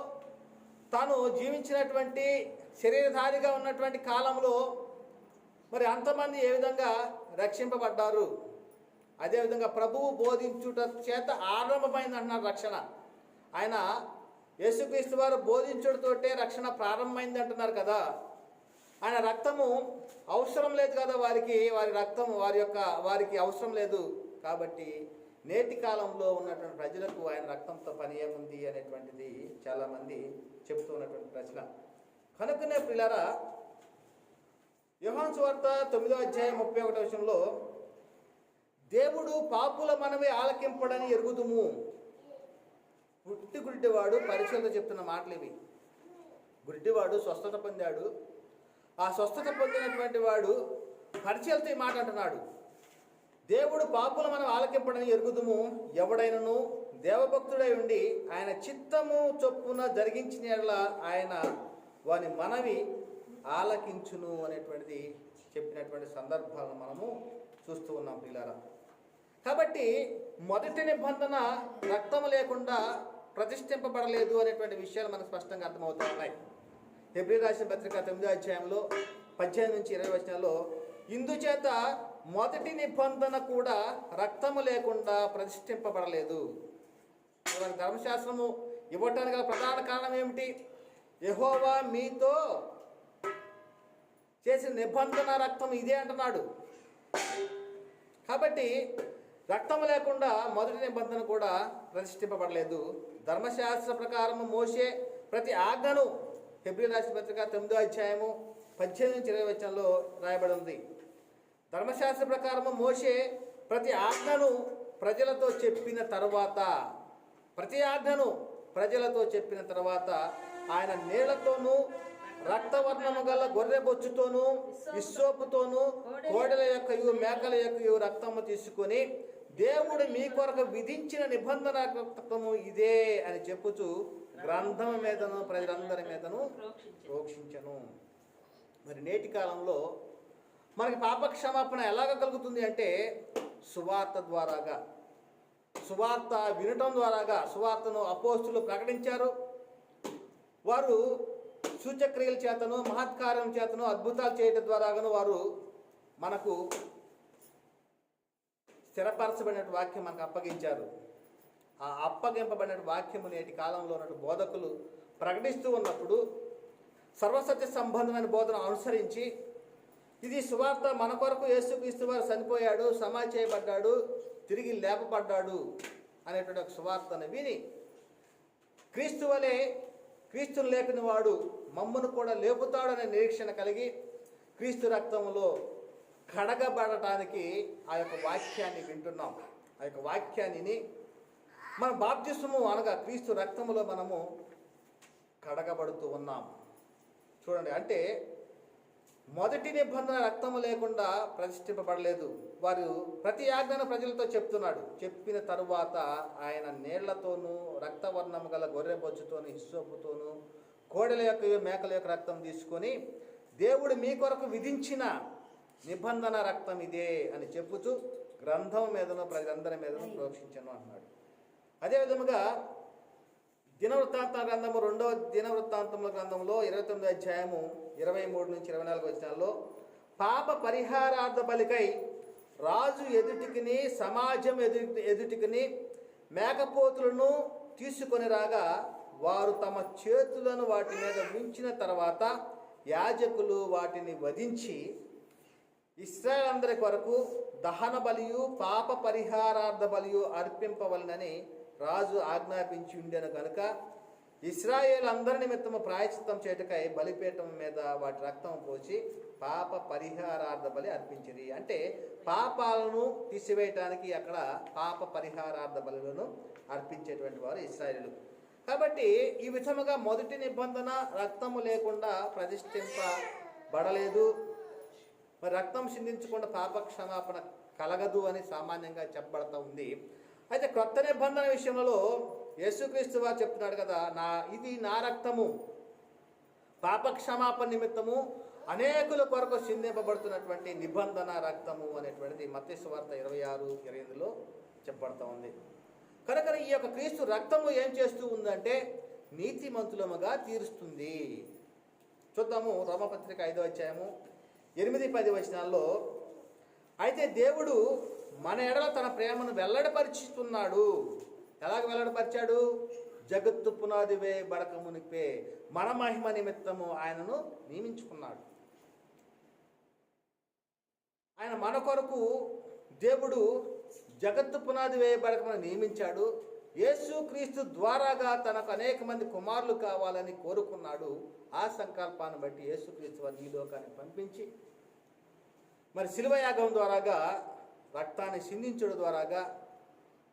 తాను జీవించినటువంటి శరీరధారిగా ఉన్నటువంటి కాలంలో మరి అంతమంది ఏ విధంగా రక్షింపబడ్డారు? అదేవిధంగా ప్రభువు బోధించుట చేత ఆరంభమైంది అంటున్నారు రక్షణ. ఆయన యేసుక్రీస్తు వారు బోధించుటతోటే రక్షణ ప్రారంభమైంది అంటున్నారు కదా. ఆయన రక్తము అవసరం లేదు కదా వారికి, వారికి అవసరం లేదు కాబట్టి నేటి కాలంలో ఉన్నటువంటి ప్రజలకు ఆయన రక్తంతో పని ఏముంది అనేటువంటిది చాలామంది చెబుతూ ఉన్నటువంటి ప్రశ్న. కనుకనే ప్రియులారా, యోహాను సువార్త 9వ అధ్యాయం 31వ వచనంలో దేవుడు పాపుల మనవి ఆలకింపడని ఎరుగుదుము. పుట్టి గుడ్డివాడు పరిచయంలో చెప్తున్న మాటలు ఇవి. గుడ్డివాడు స్వస్థత పొందాడు. ఆ స్వస్థత పొందినటువంటి వాడు పరిచయంతో ఈ మాట అంటున్నాడు, దేవుడు పాపుల మనం ఆలకింపడని ఎరుగుదుము. ఎవడైనను దేవభక్తుడై ఉండి ఆయన చిత్తము చొప్పున జరిగించిన యెడల ఆయన వాని మనవి ఆలకించును అనేటువంటిది చెప్పినటువంటి సందర్భాలను మనము చూస్తూ ఉన్నాం ప్రియులారా. కాబట్టి మొదటి నిబంధన రక్తము లేకుండా ప్రతిష్ఠింపబడలేదు అనేటువంటి విషయాలు మనకు స్పష్టంగా అర్థమవుతూ ఉన్నాయి. హెబ్రీ రాసిన పత్రిక 9వ అధ్యాయంలో 18 నుంచి 20 వచనాల్లో ఇందుచేత మొదటి నిబంధన కూడా రక్తము లేకుండా ప్రతిష్ఠింపబడలేదు. ధర్మశాస్త్రము ఇవ్వటానికి గల ప్రధాన కారణం ఏమిటి? యెహోవా మీతో చేసిన నిబంధన రక్తం ఇదే అంటున్నాడు. కాబట్టి రక్తము లేకుండా మొదటి నిబంధన కూడా ప్రతిష్ఠింపబడలేదు. ధర్మశాస్త్ర ప్రకారము మోషే ప్రతి ఆజ్ఞను హెబ్రీ రాసిన పత్రిక 9వ అధ్యాయము 18 నుంచి 20 వచనంలో రాయబడి ఉంది. ధర్మశాస్త్ర ప్రకారము మోషే ప్రతి ఆజ్ఞను ప్రజలతో చెప్పిన తర్వాత ఆయన నీళ్లతోనూ రక్తవర్ణము గల గొర్రె బొచ్చుతోనూ ఇస్సోపుతోనూ కోడెల యొక్కయు మేకల యొక్కయు రక్తము తీసుకొని దేవుడు మీ కొరకు విధించిన నిబంధన రక్తము ఇదే అని చెప్పుచు గ్రంథం మీదను ప్రజలందరి మీదను ప్రోక్షించను. మరి నేటి కాలంలో మనకి పాప క్షమాపణ ఎలాగ కలుగుతుంది అంటే సువార్త ద్వారాగా, సువార్త వినటం ద్వారాగా. సువార్తను అపోస్తులు ప్రకటించారు. వారు సూచక్రియల చేతను మహత్కార్యం చేతను అద్భుతాలు చేయటం ద్వారాగాను వారు మనకు స్థిరపరచబడిన వాక్యం మనకు అప్పగించారు. ఆ అప్పగింపబడిన వాక్యము నేటి కాలంలో ఉన్న బోధకులు ప్రకటిస్తూ ఉన్నప్పుడు సర్వసత్య సంబంధమైన బోధన అనుసరించి ఇది సువార్త, మన కొరకు యేసుక్రీస్తు వారు చనిపోయాడు, సమాధి చేయబడ్డాడు, తిరిగి లేపబడ్డాడు అనేటువంటి ఒక సువార్తను విని క్రీస్తు వలె క్రీస్తును లేపిన వాడు మమ్మను కూడా లేపుతాడు అనే నిరీక్షణ కలిగి క్రీస్తు రక్తంలో కడగబడటానికి ఆ యొక్క వాక్యాన్ని వింటున్నాం. ఆ యొక్క వాక్యాన్ని మన బాప్తిస్మము అనగా క్రీస్తు రక్తములో మనము కడగబడుతూ ఉన్నాం. చూడండి, అంటే మొదటి నిబంధన రక్తము లేకుండా ప్రతిష్ఠింపబడలేదు. వారు ప్రతి ఆజ్ఞను ప్రజలతో చెప్తున్నాడు. చెప్పిన తరువాత ఆయన నీళ్లతోనూ రక్తవర్ణము గల గొర్రె బొచ్చుతోనూ హిస్సోపుతోనూ కోడెల యొక్క మేకల యొక్క రక్తం తీసుకొని దేవుడు మీ కొరకు విధించిన నిబంధన రక్తం ఇదే అని చెప్పుతూ గ్రంథం మీదను ప్రజలందరి మీదను ప్రోక్షించను అంటున్నాడు. అదేవిధముగా దినవృత్తాంత గ్రంథము 2వ దినవృత్తాంతముల గ్రంథంలో 29వ అధ్యాయము 23 నుంచి 24 వచనాల్లో పాప పరిహారార్థ బలికై రాజు ఎదుటికిని సమాజం ఎదుటికిని మేకపోతులను తీసుకొని రాగా వారు తమ చేతులను వాటి మీద ఉంచిన తర్వాత యాజకులు వాటిని వధించి ఇశ్రాయేలు అందరి కొరకు దహన బలియు పాప పరిహారార్థ బలియు అర్పింపవలనని రాజు ఆజ్ఞాపించి ఉండెను కనుక ఇశ్రాయేలు అందరి నిమిత్తము ప్రాయశ్చిత్తం చేటుకై బలిపీఠం మీద వాటి రక్తం పోసి పాప పరిహారార్థ బలి అర్పించిరి. అంటే పాపాలను తీసివేయటానికి అక్కడ పాప పరిహారార్థ బలులను అర్పించేటువంటి వారు ఇశ్రాయేలు. కాబట్టి ఈ విధముగా మొదటి నిబంధన రక్తము లేకుండా ప్రతిష్ఠింపబడలేదు. మరి రక్తం చిందించకుండా పాప క్షమాపణ కలగదు అని సామాన్యంగా చెప్పబడతా ఉంది. అయితే క్రొత్త నిబంధన విషయంలో యేసుక్రీస్తు వారు చెప్తున్నాడు కదా, ఇది నా రక్తము, పాప క్షమాపణ నిమిత్తము అనేకుల కొరకు చిందింపబడుతున్నటువంటి నిబంధన రక్తము అనేటువంటిది మత్తయి సువార్త 26:28లో చెప్పబడతా ఉంది. కనుక ఈ యొక్క క్రీస్తు రక్తము ఏం చేస్తూ ఉందంటే నీతిమంతులముగా తీరుస్తుంది. చూద్దాము రోమపత్రిక 5వ అధ్యాయము 8-10 వచనాల్లో, అయితే దేవుడు మన ఎడల తన ప్రేమను వెల్లడిపరుచుతున్నాడు. ఎలాగ వెల్లడిపరిచాడు? జగత్తు పునాది వేయబడక మునిపే మన మహిమ నిమిత్తము ఆయనను నియమించుకున్నాడు. ఆయన మన కొరకు దేవుడు జగత్తు పునాది వేయబడకమని నియమించాడు. యేసు క్రీస్తు ద్వారాగా తనకు అనేక మంది కుమారులు కావాలని కోరుకున్నాడు. ఆ సంకల్పాన్ని బట్టి యేసుక్రీస్తు వారిని ఈ లోకానికి పంపించి మరి శిలువ యాగం ద్వారాగా రక్తాన్ని సిందించడం ద్వారాగా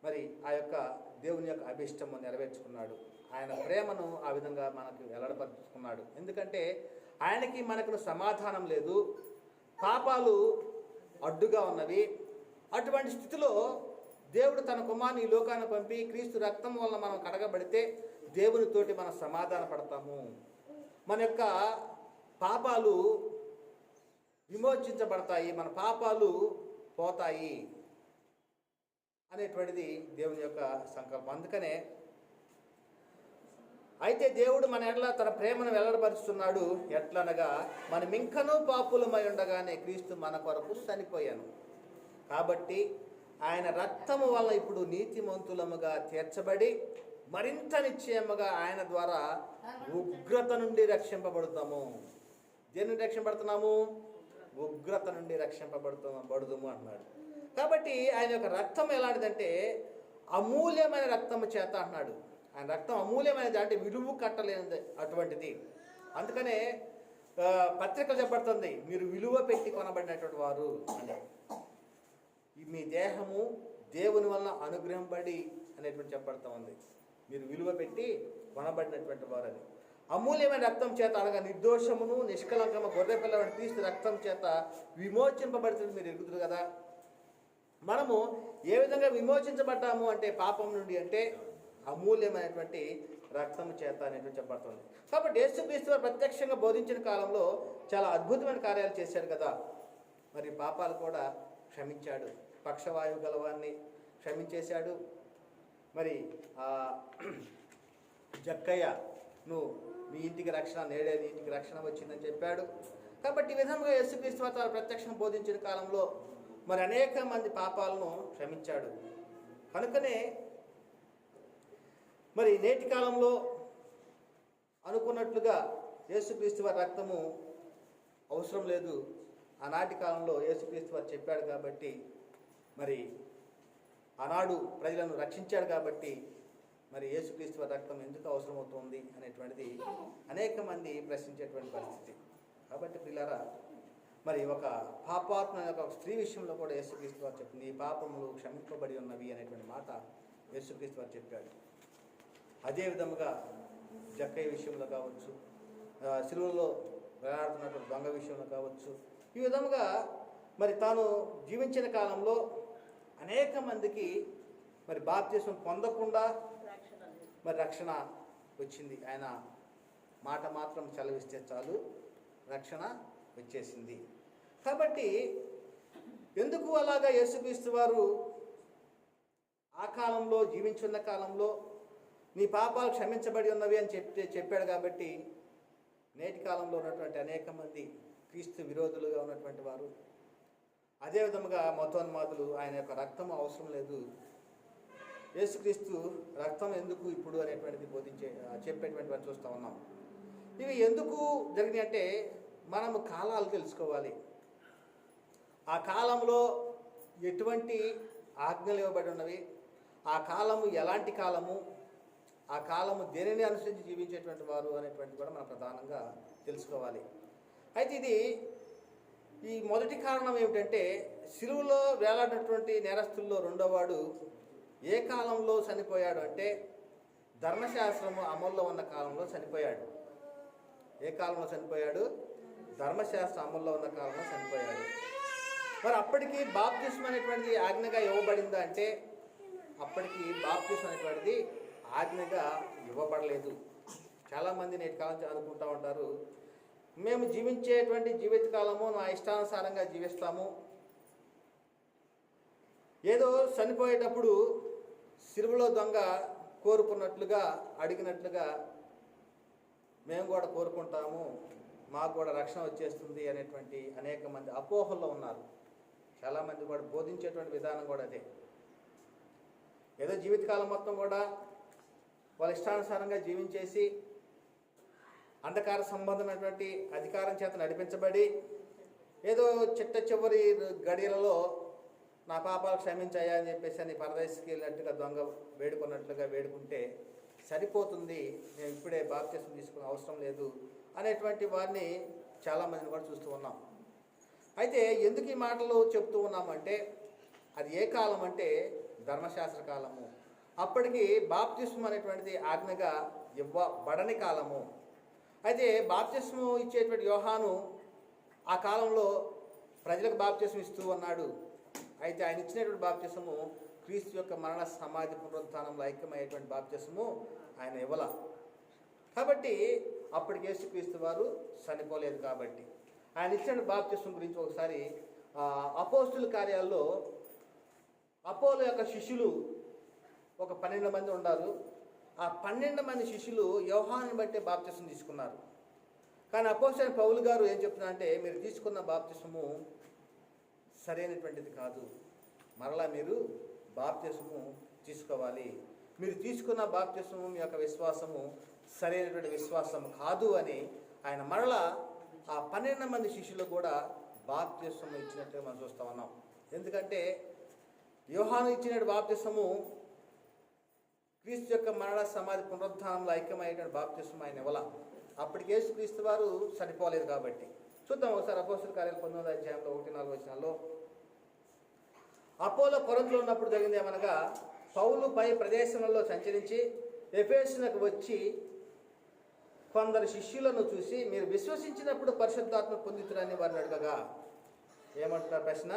మరి ఆ యొక్క దేవుని యొక్క అభిష్టము నెరవేర్చుకున్నాడు. ఆయన ప్రేమను ఆ విధంగా మనకు వెల్లడపరుచుకున్నాడు. ఎందుకంటే ఆయనకి మనకు సమాధానం లేదు, పాపాలు అడ్డుగా ఉన్నవి. అటువంటి స్థితిలో దేవుడు తన కుమారుని ఈ లోకాన్ని పంపి క్రీస్తు రక్తం వల్ల మనం కడగబడితే దేవునితోటి మనం సమాధాన పడతాము, మన యొక్క పాపాలు విమోచించబడతాయి, మన పాపాలు పోతాయి అనేటువంటిది దేవుని యొక్క సంకల్పం. అందుకనే అయితే దేవుడు మన ఎట్లా తన ప్రేమను వెల్లడపరుస్తున్నాడు. ఎట్లనగా మనం ఇంకనూ పాపులమై ఉండగానే క్రీస్తు మన కొరకు చనిపోయాను. కాబట్టి ఆయన రక్తము వల్ల ఇప్పుడు నీతిమంతులముగా తీర్చబడి మరింత నిశ్చయముగా ఆయన ద్వారా ఉగ్రత నుండి రక్షింపబడతాము. దేని నుండి రక్షింపబడుతున్నాము? ఉగ్రత నుండి రక్షింపబడుతాము అంటున్నాడు. కాబట్టి ఆయన యొక్క రక్తం ఎలాంటిదంటే అమూల్యమైన రక్తము చేత అంటున్నాడు. ఆయన రక్తం అమూల్యమైనది, అంటే విలువ కట్టలేనిది అటువంటిది. అందుకనే పత్రికలు చెప్పబడుతుంది, మీరు విలువ పెట్టి కొనబడినటువంటి వారు అని. మీ దేహము దేవుని వలన అనుగ్రహంపడి అనేటువంటి చెప్పబడుతూ ఉంది. మీరు విలువ పెట్టి కొనబడినటువంటి వారు అని. అమూల్యమైన రక్తం చేత అనగా నిర్దోషమును నిష్కలంకమ గొర్రెపిల్లవాడిని క్రీస్తు రక్తం చేత విమోచింపబడుతుంది. మీరు ఎరుగుతురు కదా, మనము ఏ విధంగా విమోచించబడ్డాము అంటే పాపం నుండి, అంటే అమూల్యమైనటువంటి రక్తము చేత అనేటువంటి చెప్పబడుతుంది. కాబట్టి యేసుక్రీస్తు ప్రత్యక్షంగా బోధించిన కాలంలో చాలా అద్భుతమైన కార్యాలు చేశాడు కదా. మరి పాపాలు కూడా క్షమించాడు, పక్షవాయువు గలవాన్ని క్షమించేశాడు. మరి జక్కయ్య, నువ్వు మీ ఇంటికి రక్షణ, నేడే నీ ఇంటికి రక్షణ వచ్చిందని చెప్పాడు. కాబట్టి ఈ విధంగా యేసుక్రీస్తు తన ప్రత్యక్షం బోధించిన కాలంలో మరి అనేక మంది పాపాలను క్షమించాడు. కనుకనే మరి నేటి కాలంలో అనుకున్నట్లుగా యేసుక్రీస్తు వారి రక్తము అవసరం లేదు. ఆనాటి కాలంలో యేసుక్రీస్తు వారు చెప్పాడు కాబట్టి, మరి ఆనాడు ప్రజలను రక్షించాడు కాబట్టి మరి యేసుక్రీస్తు వారి రక్తం ఎందుకు అవసరమవుతుంది అనేటువంటిది అనేక మంది ప్రశ్నించేటువంటి పరిస్థితి. కాబట్టి పిల్లరా, మరి ఒక పాపాత్మ ఒక స్త్రీ విషయంలో కూడా యేసుక్రీస్తు వారు చెప్పింది, ఈ పాపములు క్షమింపబడి ఉన్నవి అనేటువంటి మాట యేసుక్రీస్తు వారు చెప్పాడు. అదే విధముగా జక్కయ్య విషయంలో కావచ్చు, సిలువలో వేలాడుతున్నటువంటి దొంగ విషయంలో కావచ్చు, ఈ విధముగా మరి తాను జీవించిన కాలంలో అనేక మందికి మరి బాప్తిస్మం పొందకుండా మరి రక్షణ వచ్చింది. ఆయన మాట మాత్రం చలవిస్తే చాలు రక్షణ వచ్చేసింది. కాబట్టి ఎందుకు అలాగా యేసుక్రీస్తు వారు ఆ కాలంలో జీవించున్న కాలంలో నీ పాపాలు క్షమించబడి ఉన్నవి అని చెప్పాడు. కాబట్టి నేటి కాలంలో ఉన్నటువంటి అనేక మంది క్రీస్తు విరోధులుగా ఉన్నటువంటి వారు, అదేవిధముగా మతోన్మాదులు ఆయన యొక్క రక్తం అవసరం లేదు, యేసుక్రీస్తు రక్తం ఎందుకు ఇప్పుడు అనేటువంటిది చెప్పేటువంటి వారు చూస్తూ ఉన్నాం. ఇవి ఎందుకు జరిగినాయి అంటే మనము కాలాలు తెలుసుకోవాలి. ఆ కాలంలో ఎటువంటి ఆజ్ఞలు ఇవ్వబడి ఉన్నవి, ఆ కాలము ఎలాంటి కాలము, ఆ కాలము దేనిని అనుసరించి జీవించేటువంటి వారు అనేటువంటి కూడా మనం ప్రధానంగా తెలుసుకోవాలి. అయితే ఈ మొదటి కారణం ఏమిటంటే సిలువలో వేలాడినటువంటి నేరస్తుల్లో రెండోవాడు ఏ కాలంలో చనిపోయాడు అంటే ధర్మశాస్త్రము అమల్లో ఉన్న కాలంలో చనిపోయాడు. ఏ కాలంలో చనిపోయాడు? ధర్మశాస్త్రం అమల్లో ఉన్న కాలంలో చనిపోయాడు. మరి అప్పటికి బాప్తిస్మం అనేటువంటిది ఆజ్ఞగా ఇవ్వబడిందా అంటే అప్పటికి బాప్తిస్మం అనేటువంటిది ఆజ్ఞగా ఇవ్వబడలేదు. చాలామంది నేటి కాలం అనుకుంటూ ఉంటారు, మేము జీవించేటువంటి జీవితకాలము నా ఇష్టానుసారంగా జీవిస్తాము, ఏదో చనిపోయేటప్పుడు సిలువలో దొంగ కోరుకున్నట్లుగా అడిగినట్లుగా మేము కూడా కోరుకుంటాము, మాకు కూడా రక్షణ వచ్చేస్తుంది అనేటువంటి అనేక మంది అపోహల్లో ఉన్నారు. చాలామంది కూడా బోధించేటువంటి విధానం కూడా అదే. ఏదో జీవితకాలం మొత్తం కూడా వాళ్ళ ఇష్టానుసారంగా జీవించేసి అంధకార సంబంధమైనటువంటి అధికారం చేత నడిపించబడి ఏదో చిట్ట చివరి గడియలలో నా పాపాలు క్షమించాయా అని చెప్పేసి అని పరదేశికి వెళ్ళినట్టుగా దొంగ వేడుకున్నట్లుగా వేడుకుంటే సరిపోతుంది, మేము ఇప్పుడే బాప్తిస్మం తీసుకునే అవసరం లేదు అనేటువంటి వారిని చాలామందిని కూడా చూస్తూ ఉన్నాం. అయితే ఎందుకు ఈ మాటలు చెప్తూ ఉన్నామంటే అది ఏ కాలం అంటే ధర్మశాస్త్ర కాలము. అప్పటికి బాప్తిస్మం అనేటువంటిది ఆజ్ఞగా ఇవ్వబడని కాలము. అయితే బాప్తిస్మం ఇచ్చేటువంటి యోహాను ఆ కాలంలో ప్రజలకు బాప్తిస్మం ఇస్తూ ఉన్నాడు. అయితే ఆయన ఇచ్చినటువంటి బాప్తిస్మము క్రీస్తు యొక్క మరణ సమాధి పునరుత్థానంలో ఐక్యమయ్యేటువంటి బాప్తిస్మము ఆయన ఇవ్వాల. కాబట్టి అప్పటికి యేసుక్రీస్తు వారు చనిపోలేదు. కాబట్టి ఆయన ఇచ్చిన బాప్తిస్మం గురించి ఒకసారి అపోస్తుల కార్యాల్లో అపోలో యొక్క శిష్యులు ఒక 12 మంది ఉన్నారు. ఆ 12 మంది శిష్యులు యోహానుని బట్టే బాప్తిస్మం తీసుకున్నారు. కానీ అపోస్తలుడైన పౌలు గారు ఏం చెప్తున్నారంటే మీరు తీసుకున్న బాప్తిస్మము సరైనటువంటిది కాదు, మరలా మీరు బాప్తిస్మము తీసుకోవాలి, మీరు తీసుకున్న బాప్తిస్మము మీ యొక్క విశ్వాసము సరైనటువంటి విశ్వాసం కాదు అని ఆయన మరలా ఆ 12 మంది శిష్యులు కూడా బాప్తిస్మము ఇచ్చినట్టుగా మనం చూస్తూ ఉన్నాం. ఎందుకంటే యోహాను ఇచ్చిన బాప్తిస్మము క్రీస్తు యొక్క మరణ సమాధి పునరుత్థానంలో ఐక్యమైనటువంటి బాప్తిస్మం ఆయన ఇవ్వాల. అప్పటికి యేసుక్రీస్తు వారు చనిపోలేదు. కాబట్టి చూద్దాం ఒకసారి అపోస్తలుల కార్యాలు 19వ అధ్యాయంలో 1-4 వచనాల్లో అపోలో కొరింథీలో ఉన్నప్పుడు జరిగింది ఏమనగా పౌలు పై ప్రదేశంలో సంచరించి ఎఫెసునకు వచ్చి కొందరు శిష్యులను చూసి మీరు విశ్వసించినప్పుడు పరిశుద్ధాత్మ పొందుతురని వారిని అడగగా, ఏమంటున్నారు ప్రశ్న?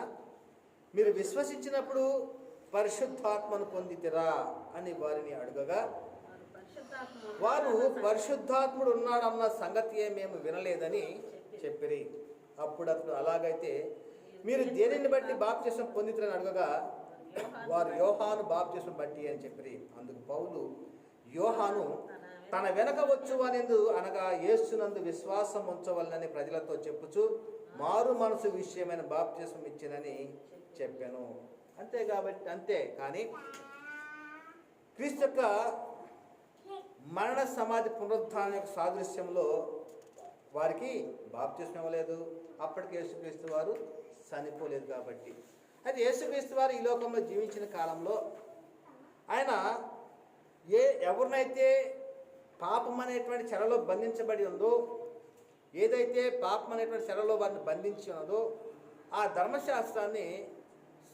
మీరు విశ్వసించినప్పుడు పరిశుద్ధాత్మను పొందితిరా అని వారిని అడగగా వారు పరిశుద్ధాత్ముడు ఉన్నాడన్న సంగతియే మేము వినలేదని చెప్పిరి. అప్పుడు అతడు అలాగైతే మీరు దేనిని బట్టి బాప్తిస్మం పొందితిరని అడగగా వారు యోహాను బాప్తిస్మం బట్టి అని చెప్పిరి. అందుకు పౌలు యోహాను తన వెనక వచ్చువనెందు అనగా యేసునందు విశ్వాసం ఉంచవలనని ప్రజలతో చెప్పుచు మారు మనసు విషయమైన బాప్తిస్మం ఇచ్చినని చెప్పాను. అంతే కానీ క్రీస్తు యొక్క మరణ సమాధి పునరుత్థానం యొక్క సాదృశ్యంలో వారికి బాప్తిస్మం ఇవ్వలేదు. అప్పటికి యేసుక్రీస్తు వారు చనిపోలేదు. కాబట్టి అయితే యేసుక్రీస్తు వారు ఈ లోకంలో జీవించిన కాలంలో ఆయన ఎవరినైతే పాపం అనేటువంటి చెరలో బంధించబడి ఉందో ఏదైతే పాపం అనేటువంటి శరలో వారిని బంధించి ఉన్నదో ఆ ధర్మశాస్త్రాన్ని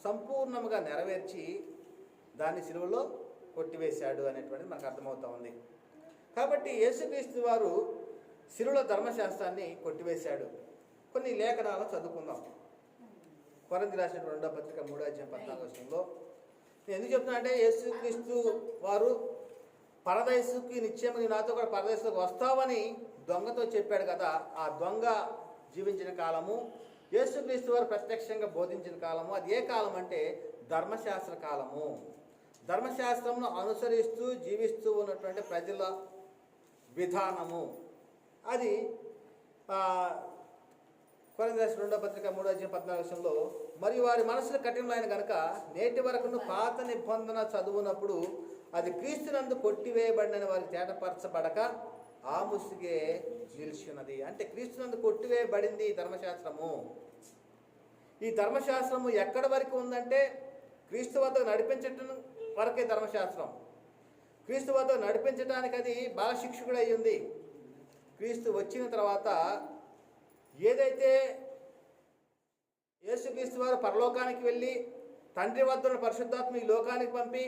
సంపూర్ణంగా నెరవేర్చి దాన్ని సిలువలో కొట్టివేశాడు అనేటువంటిది మనకు అర్థమవుతా ఉంది. కాబట్టి యేసుక్రీస్తు వారు సిలువలో ధర్మశాస్త్రాన్ని కొట్టివేశాడు. కొన్ని లేఖనాలను చదువుకుందాం. కొరింథీ రాసిన 2వ పత్రిక 3:14 నేను ఎందుకు చెప్తున్నా అంటే, యేసుక్రీస్తు వారు పరదేశుకి నిశ్చయము నాతో కూడా పరదేశంలోకి వస్తావని దొంగతో చెప్పాడు కదా. ఆ దొంగ జీవించిన కాలము, యేసుక్రీస్తు వారు ప్రత్యక్షంగా బోధించిన కాలము, అది ఏ కాలం అంటే ధర్మశాస్త్ర కాలము. ధర్మశాస్త్రమును అనుసరిస్తూ జీవిస్తూ ఉన్నటువంటి ప్రజల విధానము అది. కొరింథీ రాసిన 2వ పత్రిక 3:14 మరియు వారి మనసులు కఠినమైన గనుక నేటి వరకును పాత నిబంధన చదువునప్పుడు అది క్రీస్తునందు కొట్టివేయబడినని వారికి తేటపరచబడక ఆ ముసుగే నిలిచినది. అంటే క్రీస్తునందు కొట్టివేయబడింది ఈ ధర్మశాస్త్రము. ఈ ధర్మశాస్త్రము ఎక్కడి వరకు ఉందంటే క్రీస్తు వద్ద నడిపించటం వరకే ధర్మశాస్త్రం. క్రీస్తు వద్ద నడిపించడానికి అది బాలశిక్షకుడు అయి ఉంది. క్రీస్తు వచ్చిన తర్వాత ఏదైతే యేసుక్రీస్తు వారు పరలోకానికి వెళ్ళి తండ్రి వద్ద ఉన్న పరిశుద్ధాత్మ ఈ లోకానికి పంపి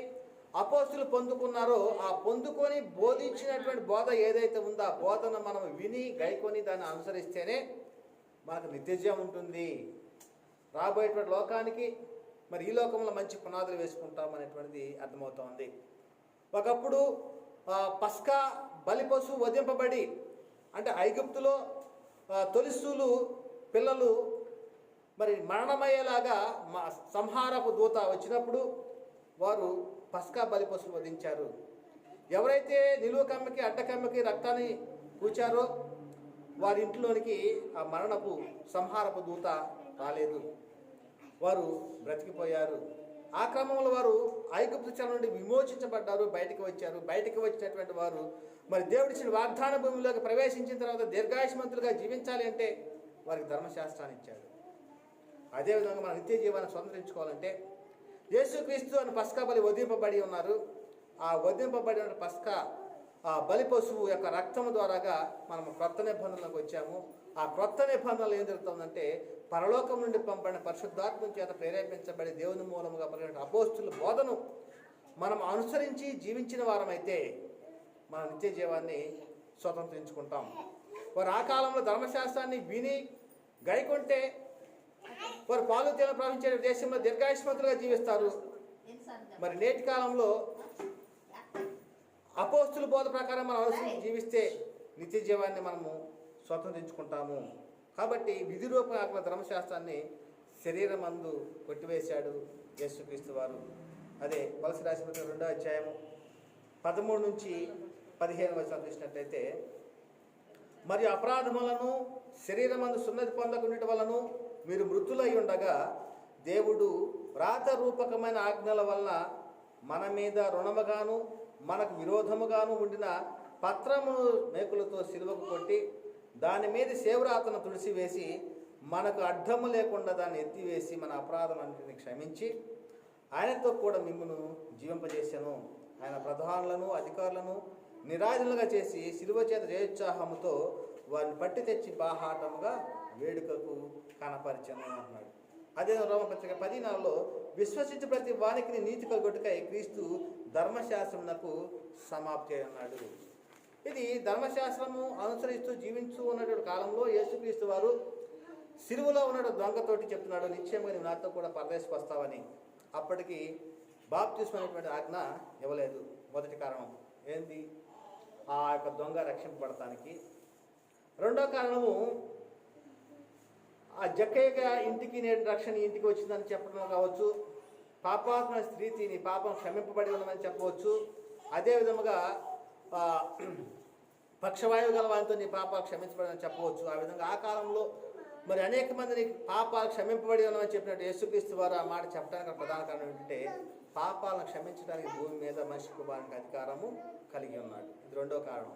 అపోస్తులు పొందుకున్నారో ఆ పొందుకొని బోధించినటువంటి బోధ ఏదైతే ఉందో ఆ బోధన మనం విని గైకొని దాన్ని అనుసరిస్తేనే మనకు నిత్యజీవం ఉంటుంది. రాబోయేటువంటి లోకానికి మరి ఈ లోకంలో మంచి పునాదులు వేసుకుంటాం అనేటువంటిది అర్థమవుతోంది. ఒకప్పుడు పస్కా బలి పశువు వధింపబడి, అంటే ఐగుప్తులో తొలిసూలు పిల్లలు మరి మరణమయ్యేలాగా సంహారపు దూత వచ్చినప్పుడు వారు పస్కా బలి పశువులు వధించారు. ఎవరైతే నిలువ కమ్మకి అడ్డకమ్మకి రక్తాన్ని కూర్చారో వారి ఇంట్లోనికి ఆ మరణపు సంహారపు దూత రాలేదు, వారు బ్రతికిపోయారు. ఆ క్రమంలో వారు ఐగుప్తు చెర నుండి విమోచించబడ్డారు, బయటికి వచ్చారు. బయటికి వచ్చినటువంటి వారు మరి దేవుడిచ్చిన వాగ్దాన భూమిలోకి ప్రవేశించిన తర్వాత దీర్ఘాయుష్మంతులుగా జీవించాలి అంటే వారికి ధర్మశాస్త్రాన్ని ఇచ్చాడు. అదేవిధంగా మన నిత్య జీవాన్ని స్వతంత్రించుకోవాలంటే యేసుక్రీస్తు అని పస్కా బలి వధింపబడి ఉన్నారు. ఆ వధింపబడిన పస్కా ఆ బలి పశువు యొక్క రక్తము ద్వారాగా మనం క్రొత్త నిబంధనలకు వచ్చాము. ఆ క్రొత్త నిబంధనలు ఏం జరుగుతుందంటే పరలోకం నుండి పంపడిన పరిశుద్ధాత్మ చేత ప్రేరేపించబడి దేవుని మూలముగా పలికిన అపోస్తుల బోధను మనం అనుసరించి జీవించిన వారమైతే మన నిత్య జీవాన్ని స్వతంత్రించుకుంటాం. వారు ఆ కాలంలో ధర్మశాస్త్రాన్ని విని గైకొంటే వారు పాలు తేనె ప్రవహించే దేశంలో దీర్ఘాయుష్మంతులుగా జీవిస్తారు. మరి నేటి కాలంలో అపోస్తుల బోధ ప్రకారం మనం అనుసరించి జీవిస్తే నిత్య జీవాన్ని మనము స్వతంత్రించుకుంటాము. కాబట్టి విధి రూపకాల ధర్మశాస్త్రాన్ని శరీరం అందు కొట్టివేశాడు యేసుక్రీస్తు వారు. అదే కొలస్సీ రాసిన 2వ అధ్యాయము 13 నుంచి 15 చూసినట్లయితే, మరియు అపరాధములను శరీరమందు సున్నతి పొందకుండట వలన మీరు మృతులై ఉండగా దేవుడు వ్రాత రూపకమైన ఆజ్ఞల వలన మన మీద రుణముగాను మనకు విరోధముగాను ఉండిన పత్రమును మేకులతో సిలువకు కొట్టి దాని మీద సేవరాతను తుడిసివేసి మనకు అడ్డము లేకుండా దాన్ని ఎత్తివేసి మన అపరాధములన్నిటిని క్షమించి ఆయనతో కూడా మిమ్మును జీవింపజేశాను. ఆయన ప్రధానులను అధికారులను నిరాజనులుగా చేసి సిలువ చేత జయోత్సాహముతో వారిని పట్టి తెచ్చి బాహాటముగా వేడుకకు కనపరిచను అన్నాడు. అదే రోమపత్రిక 10:4 విశ్వసించి ప్రతి వానికి నీతి కలుగొట్టుకై క్రీస్తు ధర్మశాస్త్రమునకు సమాప్తి అన్నాడు. ఇది ధర్మశాస్త్రము అనుసరిస్తూ జీవించు ఉన్నటువంటి కాలంలో యేసుక్రీస్తు వారు సిలువలో ఉన్న దొంగతోటి చెప్తున్నాడు, నిశ్చయంగా నువ్వు నాతో కూడా పరదేశకు వస్తావని. అప్పటికి బాప్తిస్మం అనేటువంటి ఆజ్ఞ ఇవ్వలేదు. మొదటి కారణం ఏంది? ఆ యొక్క దొంగ రక్షింపబడటానికి. రెండో కారణము ఆ జక్కయ్య ఇంటికి నేడు రక్షణ ఇంటికి వచ్చిందని చెప్పడం కావచ్చు. పాపాత్మ స్త్రీ నీ పాపం క్షమింపబడి ఉన్నదని చెప్పవచ్చు. అదే విధముగా పక్షవాయువు గల వారితో నీ పాపాలు క్షమించబడని చెప్పవచ్చు. ఆ విధంగా ఆ కాలంలో మరి అనేక మందిని పాపాలు క్షమింపబడి ఉన్నామని చెప్పినట్టు యేసుక్రీస్తు వారు ఆ మాట చెప్పడానికి ప్రధాన కారణం ఏంటంటే పాపాలను క్షమించడానికి భూమి మీద మనిషి కుమారునికి అధికారము కలిగి ఉన్నాడు. ఇది రెండో కారణం.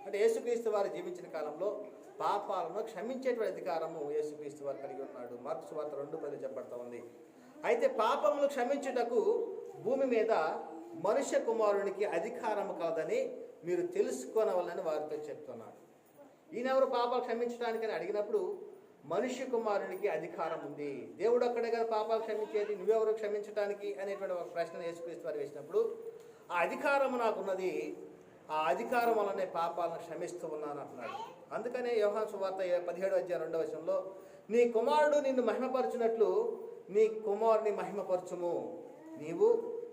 అంటే యేసుక్రీస్తు వారు జీవించిన కాలంలో పాపాలను క్షమించేటువంటి అధికారము యేసుక్రీస్తు వారు కలిగి ఉన్నాడు. మార్కు సువార్త 2:10 చెప్పబడతా ఉంది. అయితే పాపములు క్షమించుటకు భూమి మీద మనుష్య కుమారునికి అధికారము కలదని మీరు తెలుసుకోవాలని వారితో చెప్తున్నాడు. ఈయనెవరు పాపాలు క్షమించడానికి అని అడిగినప్పుడు మనుష్య కుమారునికి అధికారం ఉంది. దేవుడు అక్కడే కదా పాపాలు క్షమించేది, నువ్వెవరు క్షమించడానికి అనేటువంటి ఒక ప్రశ్న యేసుక్రీస్తు వారు వేసినప్పుడు, ఆ అధికారం నాకున్నది, ఆ అధికారం వల్లనే పాపాలను క్షమిస్తూ ఉన్నాను అంటున్నాడు. అందుకనే యోహాను సువార్త 17:2 నీ కుమారుడు నిన్ను మహిమపరచునట్లు నీ కుమారుని మహిమపరచుము. నీవు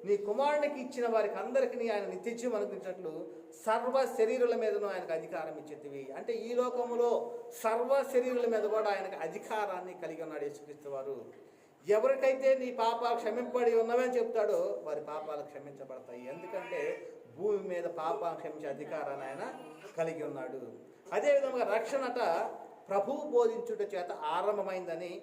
నీ కుమారునికి ఇచ్చిన వారికి అందరికీ ఆయన నిత్యజీవం అనుగ్రహించినట్లు సర్వ శరీరుల మీదను ఆయనకు అధికారం ఇచ్చేటివి. అంటే ఈ లోకములో సర్వ శరీరుల మీద కూడా ఆయనకు అధికారాన్ని కలిగి ఉన్నాడు యేసుక్రీస్తు వారు. ఎవరికైతే నీ పాపాలు క్షమింపబడి ఉన్నవని చెప్తాడో వారి పాపాలు క్షమించబడతాయి. ఎందుకంటే భూమి మీద పాపాలు క్షమించే అధికారాన్ని ఆయన కలిగి ఉన్నాడు. అదేవిధంగా రక్షణట ప్రభువు బోధించుట చేత ఆరంభమైందని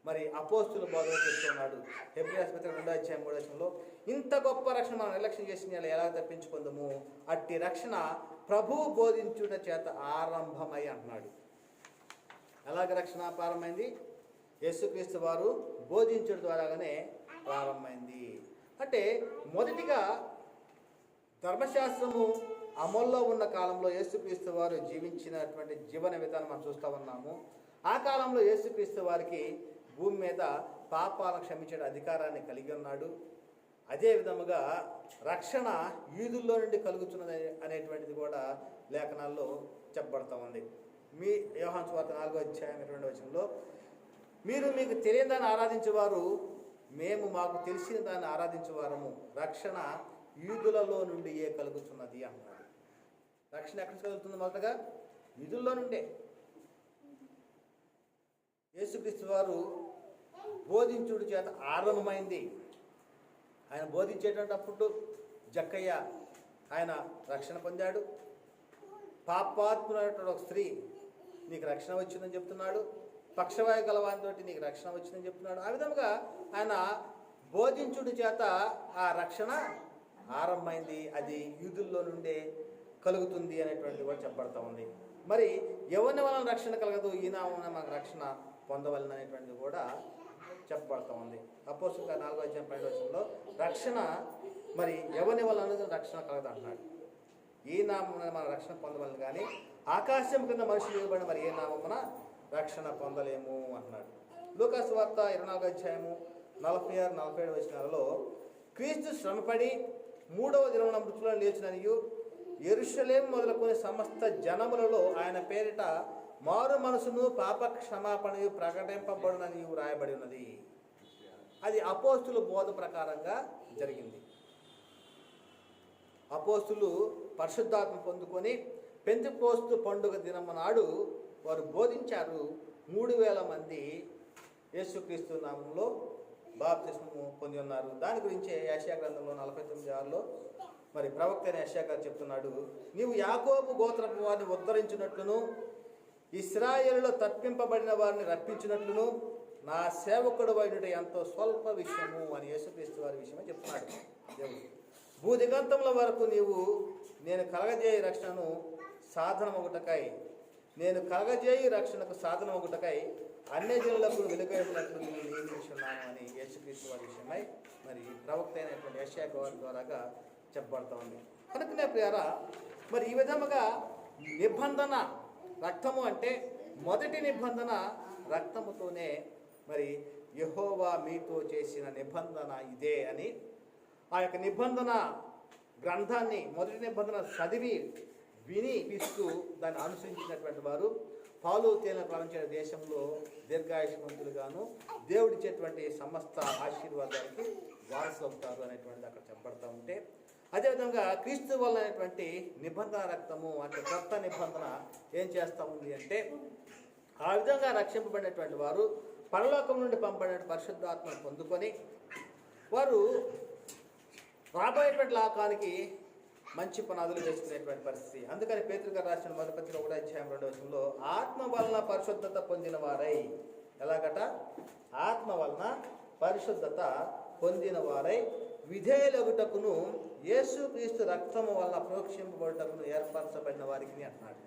మరి అపోస్తులు బోధన చేస్తున్నాడు. హెబ్రీ పత్రిక 2:3 ఇంత గొప్ప రక్షణ మనం నిర్లక్ష్యం చేసిన ఎలా తప్పించుకుందాము? అట్టి రక్షణ ప్రభువు బోధించుట చేత ఆరంభమై అంటున్నాడు. ఎలాగ రక్షణ ప్రారంభమైంది? యేసుక్రీస్తు వారు బోధించడం ద్వారాగానే ప్రారంభమైంది. అంటే మొదటిగా ధర్మశాస్త్రము అమల్లో ఉన్న కాలంలో యేసుక్రీస్తు వారు జీవించినటువంటి జీవన విధానం మనం చూస్తూ ఉన్నాము. ఆ కాలంలో యేసుక్రీస్తు వారికి భూమి మీద పాపాలను క్షమించే అధికారాన్ని కలిగి ఉన్నాడు. అదే విధముగా రక్షణ యూదుల్లో నుండి కలుగుతున్నది అనేటువంటిది కూడా లేఖనాల్లో చెప్పబడుతూ ఉంది. మీ యోహాను సువార్త 4:2 మీరు మీకు తెలియని దాన్ని ఆరాధించేవారు, మేము మాకు తెలిసిన దాన్ని ఆరాధించేవారము. రక్షణ యూదులలో నుండి కలుగుతున్నది అన్నాడు. రక్షణ ఎక్కడ కలుగుతుంది? మొదటగా యూదుల్లో నుండే. యేసుక్రీస్తు వారు బోధించుడు చేత ఆరంభమైంది. ఆయన బోధించేటప్పుడు జక్కయ్య ఆయన రక్షణ పొందాడు. పాపాత్ములైనటువంటి ఒక స్త్రీ నీకు రక్షణ వచ్చిందని చెప్తున్నాడు. పక్షవాయు గలవానితో నీకు రక్షణ వచ్చిందని చెప్తున్నాడు. ఆ విధంగా ఆయన బోధించుడు చేత ఆ రక్షణ ఆరంభమైంది. అది యూదుల్లో నుండే కలుగుతుంది అనేటువంటిది కూడా చెప్పబడతా ఉంది. మరి ఎవరిని వలన రక్షణ కలగదు, ఈయన మనకు రక్షణ పొందవలన అనేటువంటిది కూడా చెప్పబడతా ఉంది. అపోస్తలుల 4:12 రక్షణ మరి ఎవరిని వలన రక్షణ కలగదు అంటున్నాడు. ఈ నామమున మన రక్షణ పొందవలను కానీ ఆకాశం కింద మనుషులు ఇవ్వబడిన మరి ఏ నామమున రక్షణ పొందలేము అంటున్నాడు. లూకా సువార్త 24:46-47 క్రీస్తు శ్రమపడి 3వ దినమున మృతులను లేచిననియు యెరూషలేము మొదలుకొని సమస్త జనములలో ఆయన పేరిట మారు మనసును పాప క్షమాపణయు ప్రకటింపబడునని వ్రాయబడి ఉన్నది. అది అపోస్తుల బోధ ప్రకారంగా జరిగింది. అపోస్తులు పరిశుద్ధాత్మ పొందుకొని పెంతెకోస్తు పండుగ దినము నాడు వారు బోధించారు. 3000 మంది యేసుక్రీస్తు నామంలో బాప్తిస్మము పొంది ఉన్నారు. దాని గురించే యెషయా గ్రంథంలో 49:6 మరి ప్రవక్త అయిన యెషయా గారు చెప్తున్నాడు, నీవు యాకోబు గోత్రపు వారిని ఉద్ధరించినట్లును ఇశ్రాయేలులో తప్పింపబడిన వారిని రప్పించినట్లును నా సేవకుడు అయినటువంటి ఎంతో స్వల్ప విషయము అని యేసుక్రీస్తు వారి విషయమే చెప్తున్నాడు దేవుడు. భూదిగంతముల వరకు నీవు నేను కలగజేయ రక్షణను సాధనమొకటకై రక్షణకు సాధనమొకటకై అన్యజనులకు వెలుగైనట్లు నేను నియమించున్నాను అని యేసుక్రీస్తు వారి విషయమై మరి ప్రవక్త అయినటువంటి యెషయా గారి ద్వారాగా చెప్పబడతా ఉంది. కనుకనే ప్రియారా, మరి ఈ విధముగా నిబంధన రక్తము అంటే మొదటి నిబంధన రక్తముతోనే మరి యెహోవా మీతో చేసిన నిబంధన ఇదే అని ఆ యొక్క నిబంధన గ్రంథాన్ని మొదటి నిబంధన చదివి విని పిస్తూ దాన్ని అనుసరించినటువంటి వారు పాలు తేనె ప్రపంచ దేశంలో దీర్ఘాయుష్మంతులుగాను దేవుడిచ్చేటువంటి సమస్త ఆశీర్వాదానికి వారసులు అవుతారు అనేటువంటిది అక్కడ చెప్పబడతా ఉంటే, అదేవిధంగా క్రీస్తు వల్ల అనేటువంటి నిబంధన రక్తము అంటే కొత్త నిబంధన ఏం చేస్తూ ఉంది అంటే, ఆ విధంగా రక్షింపబడినటువంటి వారు పరలోకం నుండి పంపబడిన పరిశుద్ధాత్మను పొందుకొని వారు రాబోయేటువంటి లోకానికి మంచి పునాదులు వేసుకునేటువంటి పరిస్థితి. అందుకని పేతురు గారు రాసిన 1:2 ఆత్మ వలన పరిశుద్ధత పొందిన వారై, ఎలాగట ఆత్మ వలన పరిశుద్ధత పొందిన వారై విధేయులగుటకును యేసుక్రీస్తు రక్తము వలన ప్రోక్షింపబడుటకును ఏర్పరచబడిన వారికి అంటున్నాడు.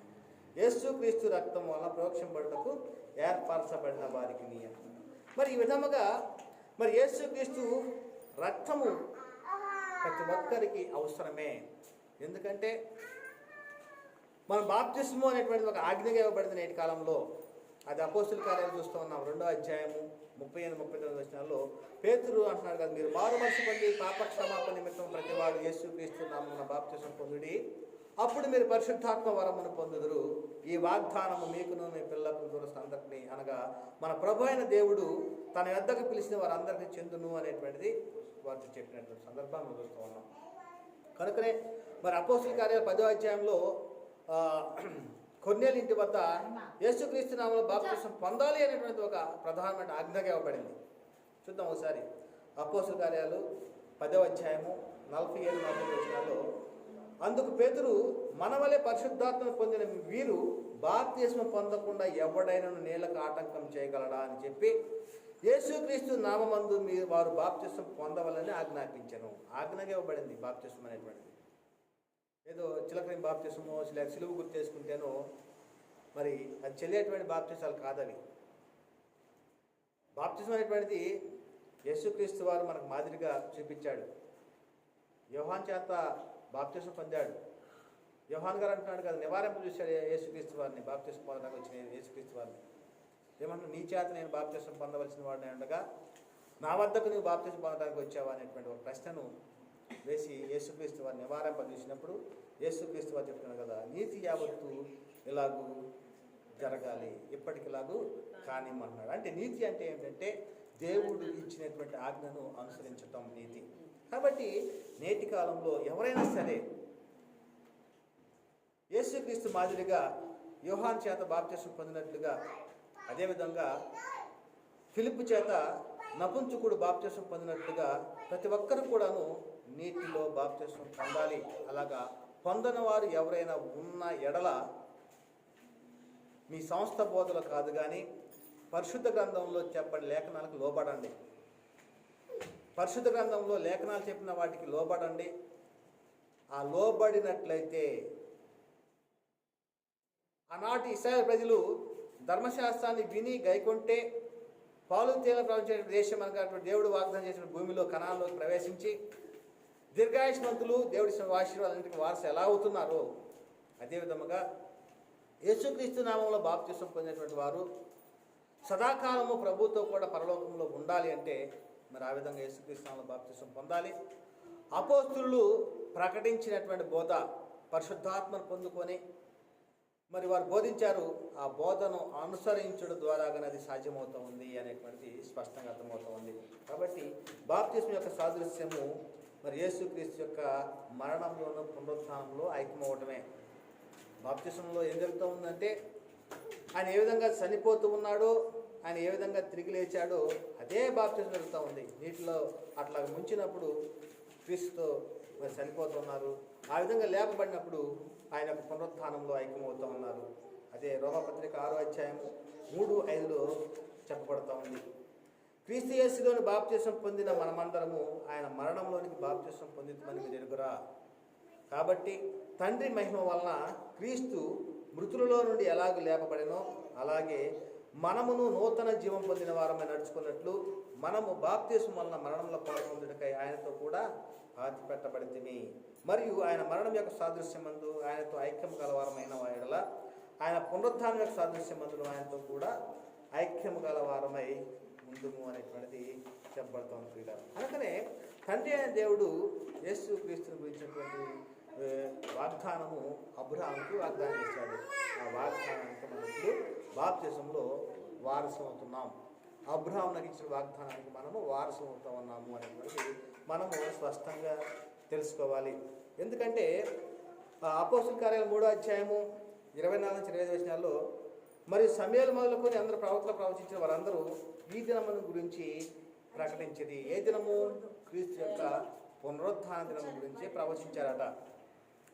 యేసుక్రీస్తు రక్తము వలన ప్రోక్షింపబడుటకు ఏర్పరచబడిన వారికి అంటున్నాడు. మరి ఈ విధముగా మరి యేసుక్రీస్తు రక్తము ప్రతి ఒక్కరికి అవసరమే. ఎందుకంటే మనం బాప్తిస్మం అనేటువంటిది ఒక ఆజ్ఞగా ఇవ్వబడింది నేటి కాలంలో. అది అపోస్తుల కార్యాలు చూస్తూ ఉన్నాం. 2వ అధ్యాయము 38-39 వచనాల్లో పేతురు అంటున్నాడు కదా, మీరు మారు మనసు పొంది పాప క్షమాపణ నిమిత్తం ప్రతివాడు యేసుక్రీస్తు నామమున బాప్తిస్మం పొందుడి, అప్పుడు మీరు పరిశుద్ధాత్మ వరమును పొందుదురు. ఈ వాగ్దానము మీకును మీ పిల్లలకు దూరస్తు అందరినీ, అనగా మన ప్రభు అయిన దేవుడు తన వద్దకు పిలిచిన వారందరికీ చెందును అనేటువంటిది వారు చెప్పినటువంటి సందర్భాన్ని చూస్తూ ఉన్నాం. కనుకనే మరి అపోస్తుల కార్యాలు 10వ అధ్యాయంలో కొర్నేలు ఇంటి వద్ద యేసుక్రీస్తు నామములో బాప్తిస్మం పొందాలి అనేటువంటి ఒక ప్రధానమైన ఆజ్ఞగా ఇవ్వబడింది. చూద్దాం ఒకసారి. అపోస్తుల కార్యాలు 10వ అధ్యాయము 47-48 వచనాల్లో, అందుకు పేతురు, మనవలే పరిశుద్ధాత్మను పొందిన వీరు బాప్తిస్మం పొందకుండా ఎవడైనను నీళ్లకు ఆటంకం చేయగలడా అని చెప్పి యేసుక్రీస్తు నామమందు వారు బాప్తిస్మం పొందవలని ఆజ్ఞాపించను. ఆజ్ఞగా ఇవ్వబడింది బాప్తిస్మం అనేటువంటిది. ఏదో చిలకని బాప్తిస్మో లేక సిలువ గుర్తు చేసుకుంటేనో మరి అది చెల్లేటువంటి బాప్తిసాలు కాదవి. బాప్తిస్మం అనేటువంటిది యేసుక్రీస్తు వారు మనకు మాదిరిగా చూపించాడు. యోహాన్ చేత బాప్తిస్మం పొందాడు. యోహాన్ గారు అంటున్నాడు కదా, నివారింపు చూశాడు యేసుక్రీస్తు వారిని, బాప్తిస్మం పొందడానికి వచ్చిన యేసుక్రీస్తు వారిని. ఏమన్నా, నీ చేత నేను బాప్తిస్మం పొందవలసిన వాడిని ఉండగా నా వద్దకు నువ్వు బాప్తిస్మం పొందడానికి వచ్చావా అనేటువంటి ఒక ప్రశ్నను వేసి యేసుక్రీస్తు వారిని నివారింప చూసినప్పుడు యేసుక్రీస్తు వారు చెప్తున్నాడు కదా, నీతి యావత్తు ఇలాగూ జరగాలి, ఇప్పటికిలాగూ కానిమ్మన్నాడు. అంటే నీతి అంటే ఏంటంటే దేవుడు ఇచ్చినటువంటి ఆజ్ఞను అనుసరించటం నీతి. కాబట్టి నేటి కాలంలో ఎవరైనా సరే యేసుక్రీస్తు మాదిరిగా యోహాన్ చేత బాప్తిస్మం పొందినట్లుగా, అదేవిధంగా ఫిలిప్పు చేత నపుంసకుడు బాప్తిస్మం పొందినట్లుగా ప్రతి ఒక్కరు కూడాను నీటిలో బాప్తిస్మం పొందాలి. అలాగా పొందని వారు ఎవరైనా ఉన్న ఎడల మీ సంస్థ బోధలు కాదు కానీ పరిశుద్ధ గ్రంథంలో చెప్పని లేఖనాలకు లోబడండి. పరిశుద్ధ గ్రంథంలో లేఖనాలు చెప్పిన వాటికి లోబడండి. ఆ లోబడినట్లయితే ఆనాటి ఇశ్రాయేలు ప్రజలు ధర్మశాస్త్రాన్ని విని గైకొంటే పాలు తేనెలు ప్రవహించే దేశం అనగా దేవుడు వాగ్దానం చేసిన భూమిలో కనాన్లోకి ప్రవేశించి దీర్ఘాయుష్మంతులు దేవుడి ఆశీర్వాదానికి వారసు ఎలా అవుతున్నారో, అదేవిధముగా యేసుక్రీస్తు నామంలో బాప్తిస్మం పొందినటువంటి వారు సదాకాలము ప్రభుతో కూడా పరలోకంలో ఉండాలి. అంటే మరి ఆ విధంగా యేసుక్రీస్తు నామంలో బాప్తిస్మం పొందాలి. అపోస్తులు ప్రకటించినటువంటి బోధ పరిశుద్ధాత్మను పొందుకొని మరి వారు బోధించారు. ఆ బోధను అనుసరించడం ద్వారాగానే అది సాధ్యమవుతూ ఉంది అనేటువంటిది స్పష్టంగా అర్థమవుతూ ఉంది. కాబట్టి బాప్తిస్మం యొక్క సాదృశ్యము మరి యేసుక్రీస్తు యొక్క మరణంలోనూ పునరుత్థానంలో ఐక్యమవటమే. బాప్తిస్మంలో ఏం జరుగుతూ ఉందంటే ఆయన ఏ విధంగా చనిపోతూ ఉన్నాడో, ఆయన ఏ విధంగా తిరిగి లేచాడో అదే బాప్తిస్మం జరుగుతూ ఉంది. నీటిలో అట్లా ముంచినప్పుడు క్రీస్తుతో మరి చనిపోతున్నారు. ఆ విధంగా లేపబడినప్పుడు ఆయన యొక్క పునరుత్థానంలో ఐక్యమవుతూ ఉన్నారు. అదే రోమపత్రిక 6వ అధ్యాయము 3-5లో చెప్పబడుతూ ఉంది. క్రీస్తు యేసులోని బాప్తిస్మం పొందిన మనమందరము ఆయన మరణంలోనికి బాప్తిస్మం పొందితమని మీరు ఎరుగురా. కాబట్టి తండ్రి మహిమ వలన క్రీస్తు మృతులలో నుండి ఎలాగూ లేపబడినో అలాగే మనమును నూతన జీవం పొందిన వారమై నడుచుకున్నట్లు మనము బాప్తిస్మం వలన మరణంలో పాల్పొందుటకై ఆయనతో కూడా పాతి పెట్టబడితిమి. మరియు ఆయన మరణం యొక్క సాదృశ్యమందు ఆయనతో ఐక్యం గలవారమైన వాడల ఆయన పునరుత్థానం యొక్క సాదృశ్యమందు ఆయనతో కూడా ఐక్యము గలవారమై ముందుము అనేటువంటిది చెప్పబడుతోంది క్రీడ. అందుకనే తండ్రి అయిన దేవుడు యేసు క్రీస్తుని గురించినటువంటి వాగ్దానము అబ్రహాముకి వాగ్దానం చేశాడు. ఆ వాగ్దానానికి మనం ఇప్పుడు బాప్తిస్మంలో వారసు అవుతున్నాం. అబ్రహామునకు ఇచ్చిన వాగ్దానానికి మనము వారసు అవుతా ఉన్నాము అనేటువంటిది మనము స్పష్టంగా తెలుసుకోవాలి. ఎందుకంటే అపోస్తుల కార్యాలు 3వ అధ్యాయము 24-25 వచనాల్లో మరి సమయాలు మొదలుకొని అందరూ ప్రవక్తలు ప్రవచించిన వారందరూ ఈ దినమును గురించి ప్రకటించేది. ఏ దినము? క్రీస్తు యొక్క పునరుత్థాన దినము గురించి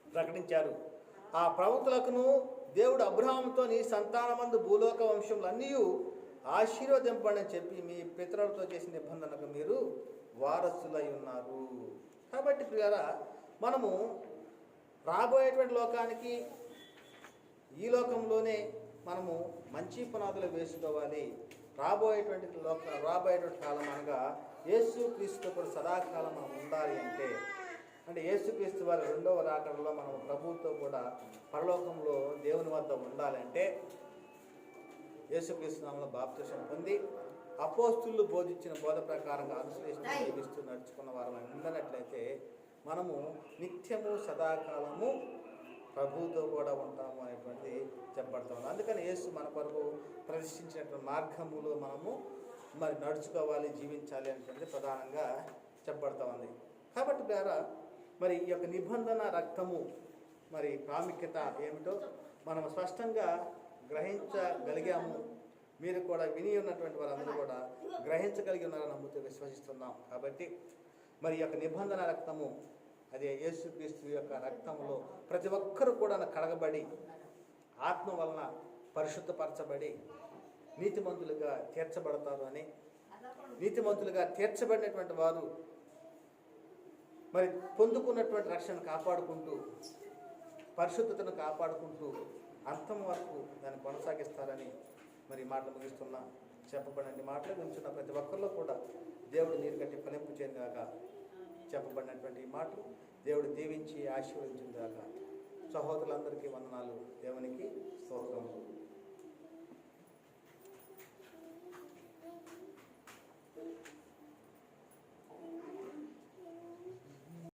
ప్రకటించారు. ఆ ప్రవక్తలకును దేవుడు అబ్రహాముతో నీ సంతానమందు భూలోక వంశములన్నీ ఆశీర్వదింపబడని చెప్పి మీ పితరులతో చేసిన నిబంధనకు మీరు వారసులై ఉన్నారు. కాబట్టి ప్రియులారా, మనము రాబోయేటువంటి లోకానికి ఈ లోకంలోనే మనము మంచి పునాదులు వేసుకోవాలి. రాబోయేటువంటి కాలం అనగా యేసు క్రీస్తు కూడా సదాకాలం మనం ఉండాలి అంటే అంటే యేసుక్రీస్తు వారి రెండవ రాకడలో మనం ప్రభువుతో కూడా పరలోకంలో దేవుని వద్ద ఉండాలంటే యేసుక్రీస్తు నామములో బాప్తిసం పొంది అపోస్తులు బోధించిన బోధ ప్రకారంగా అనుసరిస్తూ జీవిస్తూ నడుచుకున్న వారు ఉండనట్లయితే మనము నిత్యము సదాకాలము ప్రభువుతో కూడా ఉంటాము అనేటువంటి చెప్పబడుతుంది. అందుకని యేసు మన కొరకు ప్రదర్శించినటువంటి మార్గములో మనము మరి నడుచుకోవాలి, జీవించాలి అనేటువంటి ప్రధానంగా చెప్పబడుతూ ఉంది. కాబట్టి ద్వారా మరి ఈ యొక్క నిబంధన రక్తము మరి ప్రాముఖ్యత ఏమిటో మనం స్పష్టంగా గ్రహించగలిగాము. మీరు కూడా విని ఉన్నటువంటి వారందరూ కూడా గ్రహించగలిగి ఉన్నారని నమ్ముతూ విశ్వసిస్తున్నాం. కాబట్టి మరి ఈ యొక్క నిబంధన రక్తము అదే యేసుక్రీస్తు యొక్క రక్తంలో ప్రతి ఒక్కరూ కూడా కడగబడి ఆత్మ వలన పరిశుద్ధపరచబడి నీతిమంతులుగా తీర్చబడతారు అని, నీతిమంతులుగా తీర్చబడినటువంటి వారు మరి పొందుకున్నటువంటి రక్షణ కాపాడుకుంటూ పరిశుద్ధతను కాపాడుకుంటూ అంతం వరకు దాన్ని కొనసాగిస్తారని మరి మాటలు ముగిస్తున్నా. చెప్పబడిన మాటలు వింటున్న ప్రతి ఒక్కరిలో కూడా దేవుడు నీరు కట్టి ఫలింపు చేయగాక. చెప్పబడినటువంటి ఈ మాటలు దేవుడు దీవించి ఆశీర్వదించిన దాకా. సహోదరులందరికీ వందనాలు. దేవునికి స్తోత్రములు.